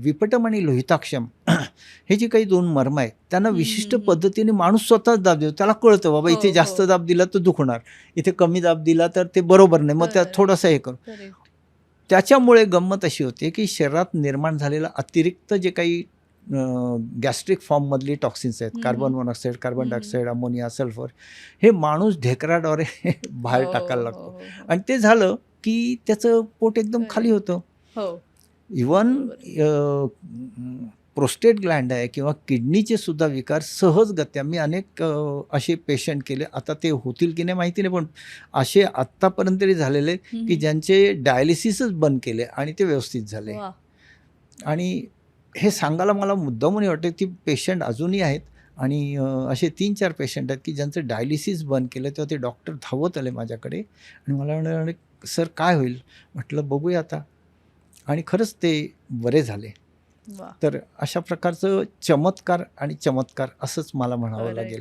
विपटम आणि लोहिताक्षम हे जे काही 2 मर्म आहेत त्यांना विशिष्ट पद्धतीने माणूस स्वतःच दाब देतो. त्याला कळतं बाबा इथे जास्त दाब दिला तर दुखणार, इथे कमी दाब दिला तर ते बरोबर नाही, मग त्यात थोडंसं हे करू. त्याच्यामुळे गंमत अशी होते की शरीरात निर्माण झालेला अतिरिक्त जे काही गॅस्ट्रिक फॉर्ममधली टॉक्सिन्स आहेत, carbon monoxide, carbon dioxide, ammonia, sulphur, हे माणूस ढेकराद्वारे बाहेर टाकायला लागतो. आणि ते झालं की त्याचं पोट एकदम खाली होतं. इवन प्रोस्टेट ग्लँड आहे किंवा किडनीचे सुद्धा विकार सहजगत्या, मी अनेक असे पेशंट केले, आता ते होतील की नाही माहिती नाही, पण असे आत्तापर्यंत तरी झालेले की ज्यांचे डायलिसिसच बंद केले आणि ते व्यवस्थित झाले. आणि हे सांगायला मला मुद्दामून वाटतं की पेशंट अजूनही आहेत आणि असे 3-4 पेशंट आहेत की ज्यांचं डायलिसिस बंद केलं, तेव्हा ते डॉक्टर धावत आले माझ्याकडे आणि मला म्हणाले सर काय होईल? म्हटलं बघूया आता, आणि खरंच ते बरे झाले. तर अशा प्रकारचं चमत्कार आणि चमत्कार असंच मला म्हणावं लागेल.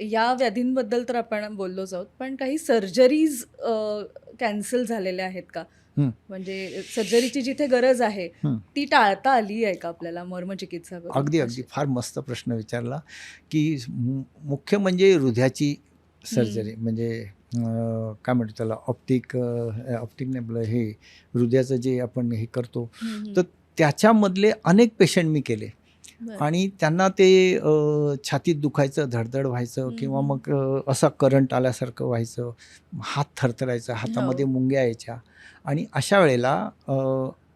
या व्याधींबद्दल तर आपण बोललोच आहोत, पण काही सर्जरीज कॅन्सल झालेल्या आहेत का? म्हणजे सर्जरीची जिथे गरज आहे ती टाळता आली आहे का आपल्याला मर्मचिकित्सा करून? अगदी अगदी फार मस्त प्रश्न विचारला की मुख्य म्हणजे हृदयाची सर्जरी म्हणजे काय म्हणतो त्याला ऑप्टिक नाही आपलं हे हृदयाचं जे आपण हे करतो, तर त्याच्यामधले अनेक पेशंट मी केले आणि त्यांना ते छातीत दुखायचं, धडधड व्हायचं किंवा मग असा करंट आल्यासारखं व्हायचं, हात थरथरायचा, हातामध्ये मुंग्या यायच्या. आणि अशा वेळेला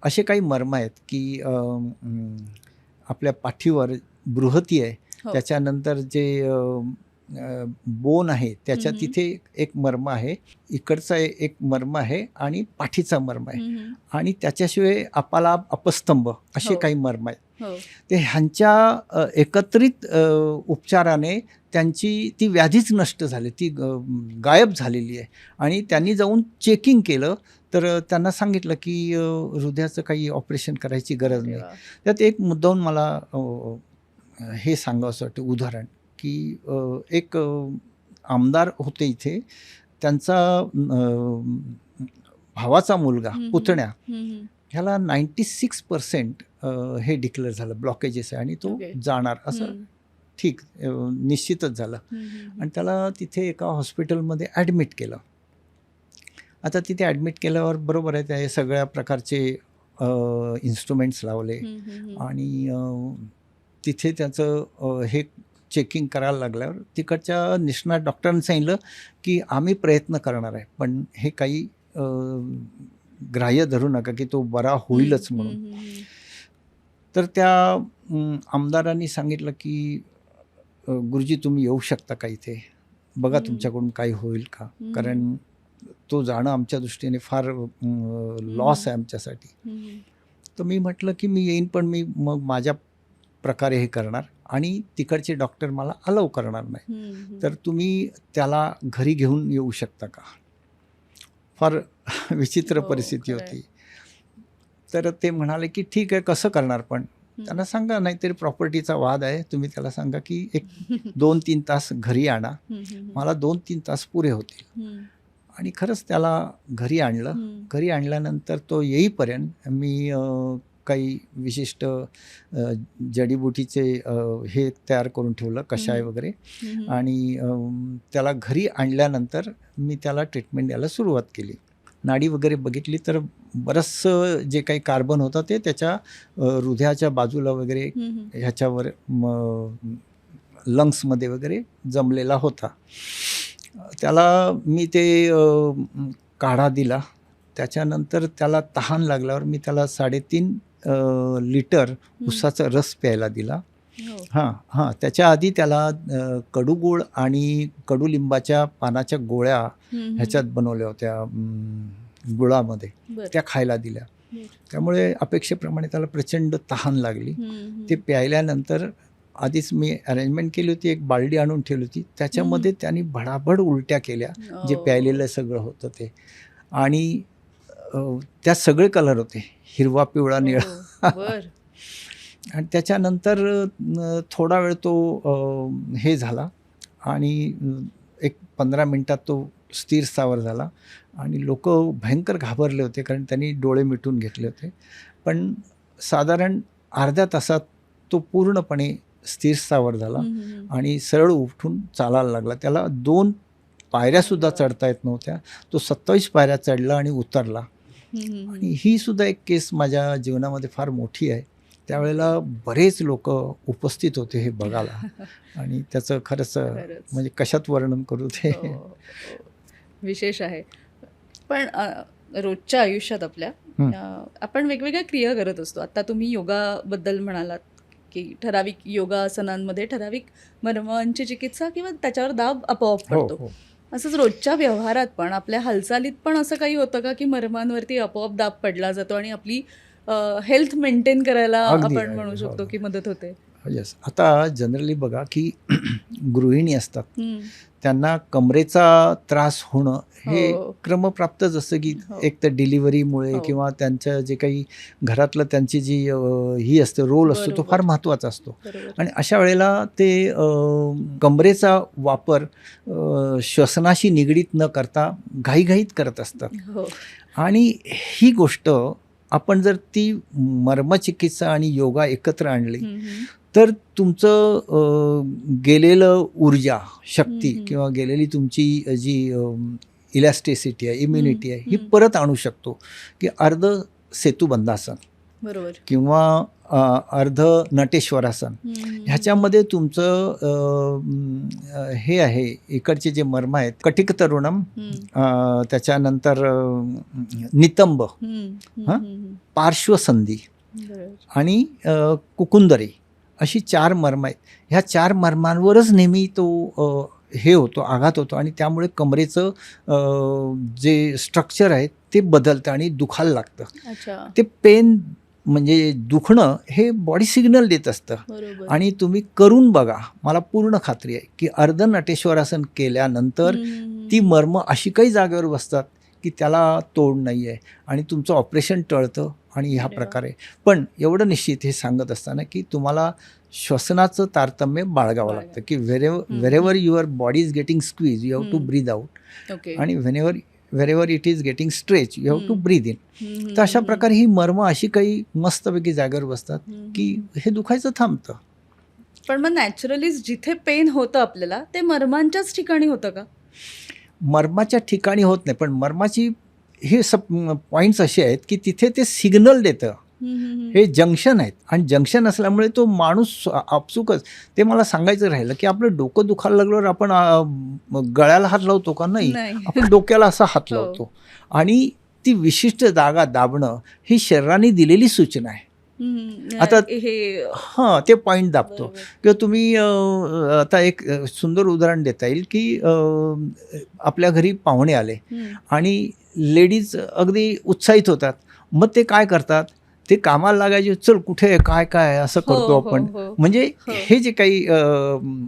असे काही मर्म आहेत की आपल्या पाठीवर बृहती आहे, त्याच्यानंतर जे बोन आहे त्याच्या तिथे एक मर्म आहे, इकडचा एक मर्म आहे आणि पाठीचा मर्म आहे आणि त्याच्याशिवाय अपालाभ, अपस्तंभ असे काही मर्म आहेत. ते ह्यांच्या एकत्रित उपचाराने त्यांची ती व्याधीच नष्ट झाली, ती गायब झालेली आहे. आणि त्यांनी जाऊन चेकिंग केलं तर त्यांना सांगितलं की हृदयाचं काही ऑपरेशन करायची गरज नाही. त्यात एक मुद्दाहून मला हे सांगावंसं वाटतं उदाहरण की एक आमदार होते इथे, त्यांचा भावाचा मुलगा पुतण्या ह्याला 96% हे डिक्लेअर झालं ब्लॉकेजेस आहे आणि तो जाणार असं ठीक निश्चितच झालं. आणि त्याला तिथे एका हॉस्पिटलमध्ये ॲडमिट केलं. आता तिथे ॲडमिट केल्यावर बरोबर आहे, त्या सगळ्या प्रकारचे इन्स्ट्रुमेंट्स लावले आणि तिथे त्याचं हे चेकिंग करायला लागल्यावर तिकडच्या निष्णात डॉक्टरांनी सांगितलं की आम्ही प्रयत्न करणार आहे, पण हे काही ग्राह्य धरू नका की तो बरा होईलच म्हणून. तर त्या आमदारांनी सांगितलं की गुरुजी तुम्ही येऊ शकता का इथे, बघा तुमच्याकडून काही होईल का, कारण तो जाणं आमच्या दृष्टीने फार लॉस आहे आमच्यासाठी. तर मी म्हटलं की मी येईन, पण मी मग माझ्या प्रकारे हे करणार आणि तिकडचे डॉक्टर मला अलाव करणार नाही, तर तुम्ही त्याला घरी घेऊन येऊ शकता का. फार विचित्र परिस्थिती होती. तर ते म्हणाले की ठीक आहे, कसं करणार, पण त्यांना सांगा, नाहीतरी प्रॉपर्टीचा वाद आहे, तुम्ही त्याला सांगा की एक 2-3 तास घरी आणा, मला 2-3 तास पुरे होतील. आणि खरंच त्याला घरी आणलं. घरी आणल्यानंतर तो येईपर्यंत मी काही विशिष्ट जडीबुटीचे हे तयार करून ठेवलं, कषाय वगैरे. आणि त्याला घरी आणल्यानंतर मी त्याला ट्रीटमेंट द्यायला सुरुवात केली. नाडी वगैरे बघितली तर बरंचसं जे काही कार्बन होतं ते त्याच्या हृदयाच्या बाजूला वगैरे ह्याच्यावर लंग्समध्ये वगैरे जमलेला होता. त्याला मी ते काढा दिला. त्याच्यानंतर त्याला तहान लागल्यावर मी त्याला 3.5 लिटर उसाचा रस प्यायला दिला. त्याच्या आधी त्याला कडूगूळ आणि कडुलिंबाच्या पानाच्या गोळ्या ह्याच्यात बनवल्या होत्या गुळामध्ये, त्या खायला दिल्या. त्यामुळे अपेक्षेप्रमाणे त्याला प्रचंड तहान लागली. ते प्यायल्यानंतर आधीच मी अरेंजमेंट केली होती, एक बालडी आणून ठेवली होती, त्याच्यामध्ये त्यांनी भडाभड उलट्या केल्या, जे प्यायलेलं सगळं होतं ते. आणि त्यात सगळे कलर होते, हिरवा, पिवळा, निळा. आणि त्याच्यानंतर थोडा वेळ तो हे झाला आणि एक 15 मिनटात तो स्थिर स्थावर झाला. आणि लोक भयंकर घाबरले होते, कारण त्यांनी डोळे मिटून घेतले होते. पण साधारण अर्ध्या तासात तो पूर्णपणे स्थिर स्थावर झाला आणि सरळ उठून चालायला लागला. त्याला 2 पायऱ्यासुद्धा चढता येत नव्हत्या. तो 27 पायऱ्या चढला आणि उतरला. आणि ही सुद्धा एक केस माझ्या जीवनामध्ये फार मोठी आहे. त्यावेळेला बरेच लोक उपस्थित होते हे बघायला. आणि त्याचं खरंच म्हणजे कशात वर्णन करू ते विशेष आहे. पण रोजच्या आयुष्यात आपल्या आपण वेगवेगळ्या क्रिया करत असतो. आता तुम्ही योगाबद्दल म्हणालात की ठराविक योगासनांमध्ये ठराविक मर्मांची चिकित्सा किंवा त्याच्यावर दाब आपोआप पडतो. असंच रोजच्या व्यवहारात पण आपल्या हालचालीत पण असं काही होतं का की मर्मांवरती आपोआप दाब पडला जातो आणि आपली हेल्थ मेंटेन करायला आपण म्हणू शकतो की मदत होते. येस. आता जनरली बघा की गृहिणी असतात, त्यांना कमरेचा त्रास होणं हे क्रमप्राप्तच असतं की एक तर डिलिव्हरीमुळे किंवा त्यांच्या जे काही घरातलं त्यांची जी ही असते रोल असतो तो फार महत्त्वाचा असतो. आणि अशा वेळेला ते कमरेचा वापर श्वसनाशी निगडीत न करता घाईघाईत करत असतात. आणि ही गोष्ट आपण जर ती मर्मचिकित्सा आणि योगा एकत्र आणली तर तुमचं गेलेलं ऊर्जा, शक्ती हम्म. किंवा गेलेली तुमची जी इलॅस्टिसिटी आहे, इम्युनिटी आहे, ही हम्म. परत आणू शकतो. की अर्ध सेतुबंधासन बरोबर. किंवा अर्ध नटेश्वरासन, ह्याच्यामध्ये तुमचं हे आहे, इकडचे जे मर्म आहेत, कटिक तरुणम, त्याच्यानंतर नितंब, पार्श्वसंधी आणि कुकुंदरी, अशी 4 मर्म आहेत. ह्या 4 मर्मांवरच नेहमी तो हे होतो, आघात होतो आणि त्यामुळे कमरेचं जे स्ट्रक्चर आहे ते बदलतं आणि दुखायला लागतं. अच्छा. ते पेन म्हणजे दुखणं हे बॉडी सिग्नल देत असतं. बरोबर. आणि तुम्ही करून बघा, मला पूर्ण खात्री आहे की अर्ध नटेश्वरासन केल्यानंतर ती मर्म अशी काही जागेवर बसतात की त्याला तोड नाही आहे आणि तुमचं ऑपरेशन टळतं. आणि ह्या अरे वा. प्रकारे पण एवढं निश्चित हे सांगत असताना की तुम्हाला श्वसनाचं तारतम्य बाळगावं लागतं. की wherever your body is getting squeeze, you have to breathe out. Okay. आणि wherever it is getting stretch, you have to breathe in. तर अशा हम्म. प्रकारे ही मर्म अशी काही मस्तपैकी जागेवर बसतात की हे दुखायचं थांबतं. पण मग नॅचरली जिथे पेन होतं आपल्याला ते मर्मांच्याच ठिकाणी होतं का? मर्माच्या ठिकाणी होत नाही, पण मर्माची हे पॉईंट्स असे आहेत की तिथे ते सिग्नल देतं. हे जंक्शन आहेत आणि जंक्शन असल्यामुळे तो माणूस आपसुकच, ते मला सांगायचं राहिलं की आपलं डोकं दुखायला लागल्यावर आपण गळ्याला हात लावतो का? नाही, आपण डोक्याला असा हात हो. लावतो. आणि ती विशिष्ट जागा दाबणं ही शरीराने दिलेली सूचना आहे. आता हे हां, ते पॉईंट दाबतो. बरोबर. किंवा तुम्ही आता एक सुंदर उदाहरण देता येईल की आपल्या घरी पाहुणे आले आणि लेडीज अगदी उत्साहित होतात. मग ते काय करतात, ते कामाला लागायचे, चल कुठे आहे, काय काय असं हो, करतो हो, आपण. हो. म्हणजे हो. हे जे काही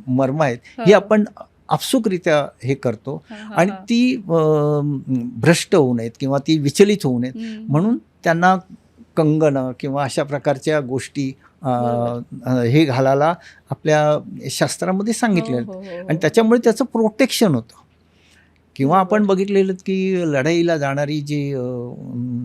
मर्म आहेत हे आपण आपसुकरित्या हे करतो आणि ती भ्रष्ट होऊ नयेत किंवा ती विचलित होऊ नयेत म्हणून त्यांना कंगणं किंवा अशा प्रकारच्या गोष्टी हे घालायला आपल्या शास्त्रामध्ये सांगितले आणि त्याच्यामुळे त्याचं प्रोटेक्शन होतं. किंवा आपण बघितलेलं की लढाईला जाणारी जी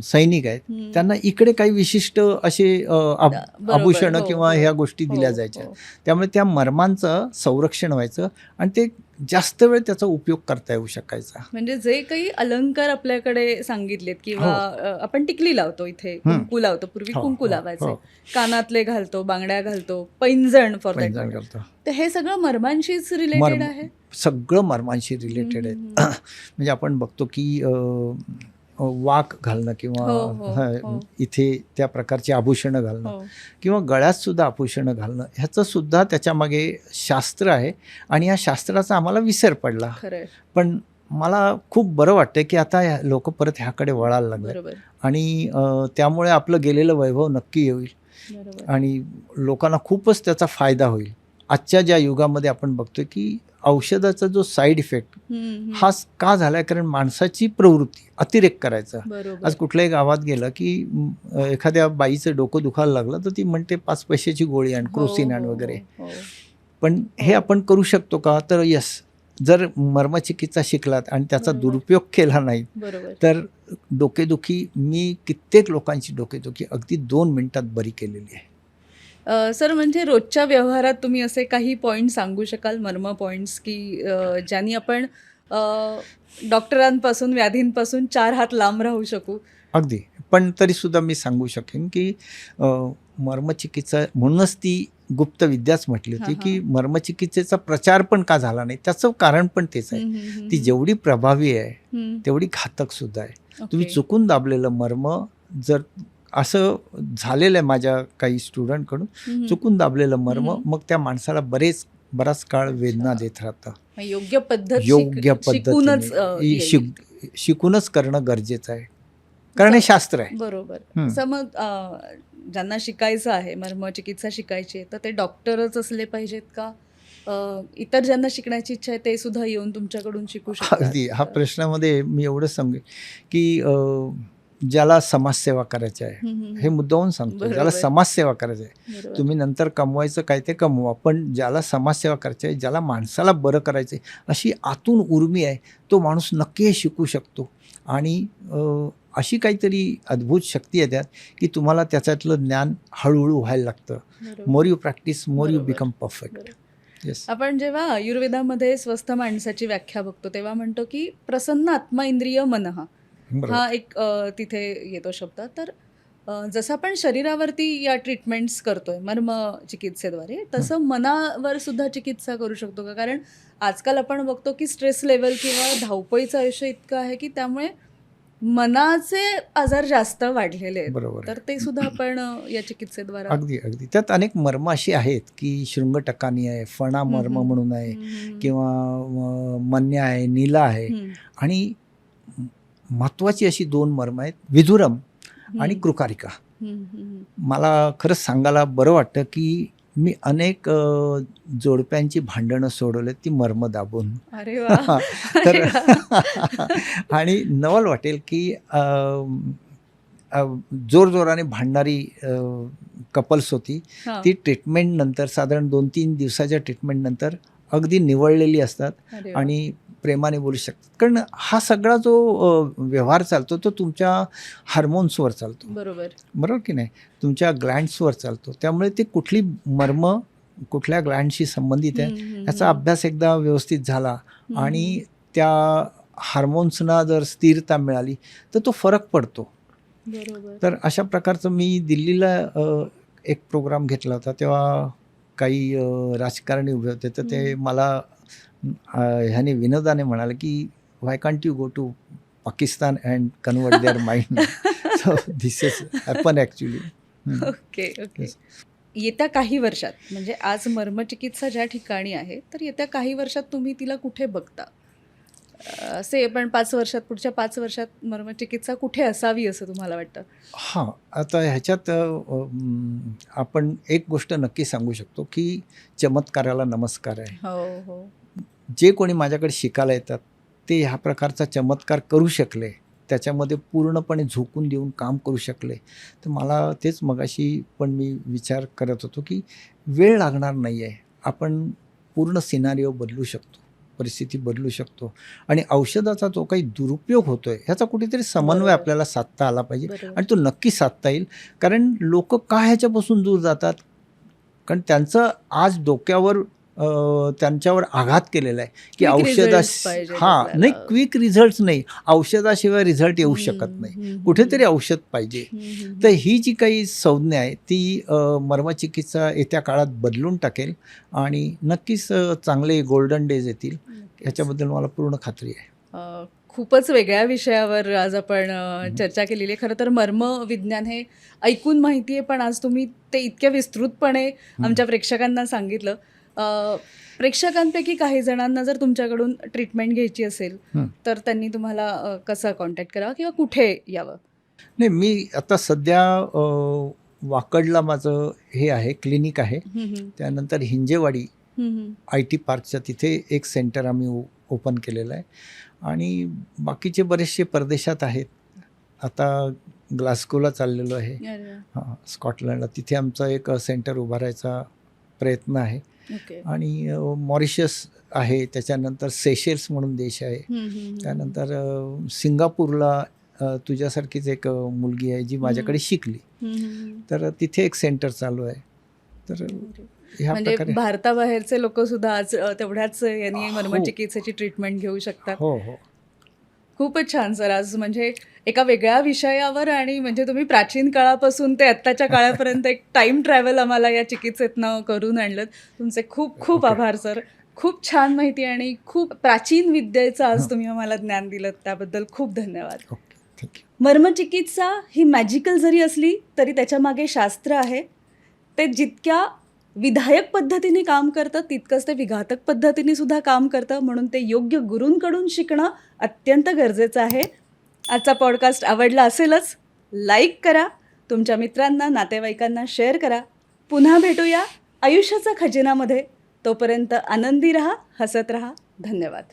सैनिक आहेत त्यांना इकडे काही विशिष्ट असे आभूषणं किंवा ह्या गोष्टी दिल्या जायच्या. त्यामुळे त्या मर्मांचं संरक्षण व्हायचं आणि ते जास्त वेळ त्याचा उपयोग करता येऊ शकायचा. म्हणजे जे काही अलंकार आपल्याकडे सांगितलेत किंवा आपण टिकली लावतो, इथे कुंकू लावतो, पूर्वी कुंकू लावायचे, कानातले घालतो, बांगड्या घालतो, पैंजण फॉर दॅट, तर हे सगळं मर्मांशीच रिलेटेड आहे. सगळं मर्मांशी रिलेटेड आहे. म्हणजे आपण बघतो की वाक घालणं किंवा इथे त्या प्रकारची आभूषणं घालणं किंवा गळ्यात सुद्धा आभूषणं घालणं, ह्याचं सुद्धा त्याच्यामागे शास्त्र आहे आणि या शास्त्राचा आम्हाला विसर पडला. पण मला खूप बरं वाटतं की आता लोक परत ह्याकडे वळायला लागले आणि त्यामुळे आपलं गेलेलं वैभव नक्की येईल आणि लोकांना खूपच त्याचा फायदा होईल. आजच्या ज्या युगामध्ये आपण बघतोय की औषधाचा जो साईड इफेक्ट हा का झालाय, कारण माणसाची प्रवृत्ती अतिरेक करायचा. आज कुठल्याही गावात गेलं की एखाद्या बाईचं डोकं दुखायला लागलं तर ती म्हणते 5 पैशाची गोळी आण, क्रोसिन आण वगैरे. पण हे आपण करू शकतो का? तर यस, जर मर्मचिकित्सा शिकलात आणि त्याचा दुरुपयोग केला नाही तर डोकेदुखी, मी कित्येक लोकांची डोकेदुखी अगदी 2 मिनिटात बरी केलेली आहे. सर, म्हणजे रोजच्या व्यवहारात तुम्ही असे काही पॉईंट सांगू शकाल, मर्म पॉईंट्स, की ज्यांनी आपण डॉक्टरांपासून, व्याधींपासून 4 हात लांब राहू शकू? अगदी. पण तरीसुद्धा मी सांगू शकेन की मर्मचिकित्सा, म्हणूनच ती गुप्त विद्याच म्हटली होती की मर्मचिकित्सेचा प्रचार पण का झाला नाही, त्याचं कारण पण तेच आहे. ती जेवढी प्रभावी आहे तेवढी घातक सुद्धा आहे. तुम्ही चुकून दाबलेलं मर्म, जर असं झालेलं आहे माझ्या काही स्टुडंटकडून, चुकून दाबलेलं मर्म मग त्या माणसाला बराच काळ वेदना देत राहतं. योग्य योग्य पद्धतीने शिकूनच करणं गरजेचं आहे, कारण हे शास्त्र आहे. बरोबर. असं मग ज्यांना शिकायचं आहे, मर्मचिकित्सा शिकायची आहे, तर ते डॉक्टरच असले पाहिजेत का? इतर ज्यांना शिकण्याची इच्छा आहे ते सुद्धा येऊन तुमच्याकडून शिकू शकतात? अगदी. हा प्रश्नामध्ये मी एवढंच सांगेन की ज्याला समाजसेवा करायची आहे, हे मुद्दाहून सांगतो, ज्याला समाजसेवा करायची आहे, तुम्ही नंतर कमवायचं काय ते कमवा, पण ज्याला समाजसेवा करायची आहे, ज्याला माणसाला बरं करायचं आहे, अशी आतून उर्मी आहे, तो माणूस नक्की हे शिकू शकतो. आणि अशी काहीतरी अद्भुत शक्ती आहे त्यात की तुम्हाला त्याच्यातलं ज्ञान हळूहळू व्हायला लागतं. बरोबर. More you practice more you बरोबर. Become perfect. बरोबर. येस. आपण जेव्हा आयुर्वेदामध्ये स्वस्थ माणसाची व्याख्या बघतो तेव्हा म्हणतो की प्रसन्न आत्मा इंद्रिय मनः बरोबर. हा एक तिथे येतो शब्द. तर जसं आपण शरीरावरती या ट्रीटमेंट्स करतोय मर्म चिकित्सेद्वारे, तसं मनावर सुद्धा चिकित्सा करू शकतो का? कारण आजकाल आपण बघतो की स्ट्रेस लेवल किंवा धावपळीचं आयुष्य इतकं आहे की त्यामुळे मनाचे आजार जास्त वाढलेले आहेत. बरोबर आहे. तर ते सुद्धा आपण या चिकित्सेद्वारे अगदी अगदी त्यात अनेक मर्म अशी आहेत की शृंगटकानी आहे, फणा मर्म म्हणून आहे, किंवा मन्य आहे, नीला आहे. आणि महत्त्वाची अशी 2 मर्म आहेत, विधुरम आणि कृकारिका. मला खरंच सांगायला बरं वाटतं की मी अनेक जोडप्यांची भांडणं सोडवलेत ती मर्म दाबून. अरे वा. तर आणि नवल वाटेल की जोरजोराने भांडणारी कपल्स होती, हा. ती ट्रीटमेंट नंतर साधारण 2-3 दिवसाच्या ट्रीटमेंट नंतर अगदी निवळलेली असतात अरे वा. आणि प्रेमाने बोलू शकतात. कारण हा सगळा जो व्यवहार चालतो तो तुमच्या हार्मोन्सवर चालतो, बरोबर. बरोबर की नाही, तुमच्या ग्लँड्सवर चालतो. त्यामुळे ते कुठली मर्म कुठल्या ग्लँडशी संबंधित आहे याचा अभ्यास एकदा व्यवस्थित झाला आणि त्या हार्मोन्सना जर स्थिरता मिळाली तर तो फरक पडतो. बरोबर. तर अशा प्रकारचं मी दिल्लीला एक प्रोग्राम घेतला होता. तेव्हा काही राजकारणी उभे होते, तर ते मला ह्याने विनोदाने म्हणाले की why can't you go to Pakistan and convert their mind. So this is happen actually. Okay okay. येत्या काही वर्षात म्हणजे आज मर्मचिकित्सा ज्या ठिकाणी आहे तर येत्या काही वर्षात तुम्ही तिला कुठे बघता? असे पण 5 वर्षात, पुढच्या 5 वर्षात मर्मचिकित्सा कुठे असावी असं तुम्हाला वाटतं? हां, आता ह्याच्यात आपण एक गोष्ट नक्की सांगू शकतो की चमत्काराला नमस्कार आहे. हो हो. जे कोणी माझ्याकडे शिकायला येतात ते ह्या प्रकारचा चमत्कार करू शकले, त्याच्यामध्ये पूर्णपणे झोकून देऊन काम करू शकले. तर मला तेच मगाशी पण मी विचार करत होतो की वेळ लागणार नाही आहे. आपण पूर्ण सिनारिओ बदलू शकतो, परिस्थिती बदलू शकतो. आणि औषधाचा जो काही दुरुपयोग होतो आहे ह्याचा कुठेतरी समन्वय बरोबर. आपल्याला साधता आला पाहिजे. बरोबर. आणि तो नक्की साधता येईल. कारण लोक का ह्याच्यापासून दूर जातात? कारण त्यांचं आज डोक्यावर त्यांच्यावर आघात केलेला आहे की Quick औषधा results पाहिजेत हां, आपल्याला. नाही, क्विक रिझल्ट्स नाही, औषधाशिवाय रिझल्ट येऊ शकत नाही. कुठेतरी औषध पाहिजे. तर ही जी काही संज्ञा आहे ती मर्मचिकित्सा येत्या काळात बदलून टाकेल आणि नक्कीच चांगले गोल्डन डेज येतील ह्याच्याबद्दल मला पूर्ण खात्री आहे. खूपच वेगळ्या विषयावर आज आपण चर्चा केलेली आहे. खरं तर मर्मविज्ञान हे ऐकून माहिती आहे, पण आज तुम्ही ते इतक्या विस्तृतपणे आमच्या प्रेक्षकांना सांगितलं. प्रेक्षकांपैकी काही जणांना जर तुमच्याकडून ट्रीटमेंट घ्यायची असेल तर त्यांनी तुम्हाला कसं कॉन्टॅक्ट करावं किंवा कुठे यावं? नाही, मी आता सध्या वाकडला माझं हे आहे, क्लिनिक आहे. त्यानंतर हिंजेवाडी आय टी पार्कच्या तिथे एक सेंटर आम्ही ओपन केलेलं आहे. आणि बाकीचे बरेचसे परदेशात आहेत. आता ग्लासगोला चाललेलो आहे, अरे वा. हां, स्कॉटलंडला. तिथे आमचा एक सेंटर उभारायचा प्रयत्न आहे. ओके. आणि मॉरिशस आहे, त्याच्यानंतर सेशेल्स म्हणून देश आहे. त्यानंतर सिंगापूरला तुझ्यासारखीच एक मुलगी आहे जी माझ्याकडे शिकली, तर तिथे एक सेंटर चालू आहे. तर ह्या म्हणजे प्रकारे भारताबाहेरचे लोक सुद्धा आज तेवढ्याच यांनी मर्मचिकित्सेची ट्रीटमेंट घेऊ शकतात. हो हो. खूपच छान सर. आज म्हणजे एका वेगळ्या विषयावर आणि म्हणजे तुम्ही प्राचीन काळापासून ते आत्ताच्या काळापर्यंत एक टाईम ट्रॅव्हल आम्हाला या चिकित्सेतनं करून आणलं. तुमचे खूप खूप आभार सर. खूप छान माहिती आणि खूप प्राचीन विद्येचं आज तुम्ही आम्हाला ज्ञान दिलं, त्याबद्दल खूप धन्यवाद. Okay, thank you. मर्मचिकित्सा ही मॅजिकल जरी असली तरी त्याच्यामागे शास्त्र आहे. ते जितक्या विधायक पद्धतीने काम करतं तितकंच ते विघातक पद्धतीने सुद्धा काम करतं. म्हणून ते योग्य गुरूंकडून शिकणं अत्यंत गरजेचं आहे. आजचा पॉडकास्ट आवडला असेलच, लाईक करा, तुमच्या मित्रांना नातेवाईकांना शेअर करा. पुन्हा भेटूया आयुष्याचा खजिनामध्ये. तोपर्यंत आनंदी रहा, हसत रहा. धन्यवाद.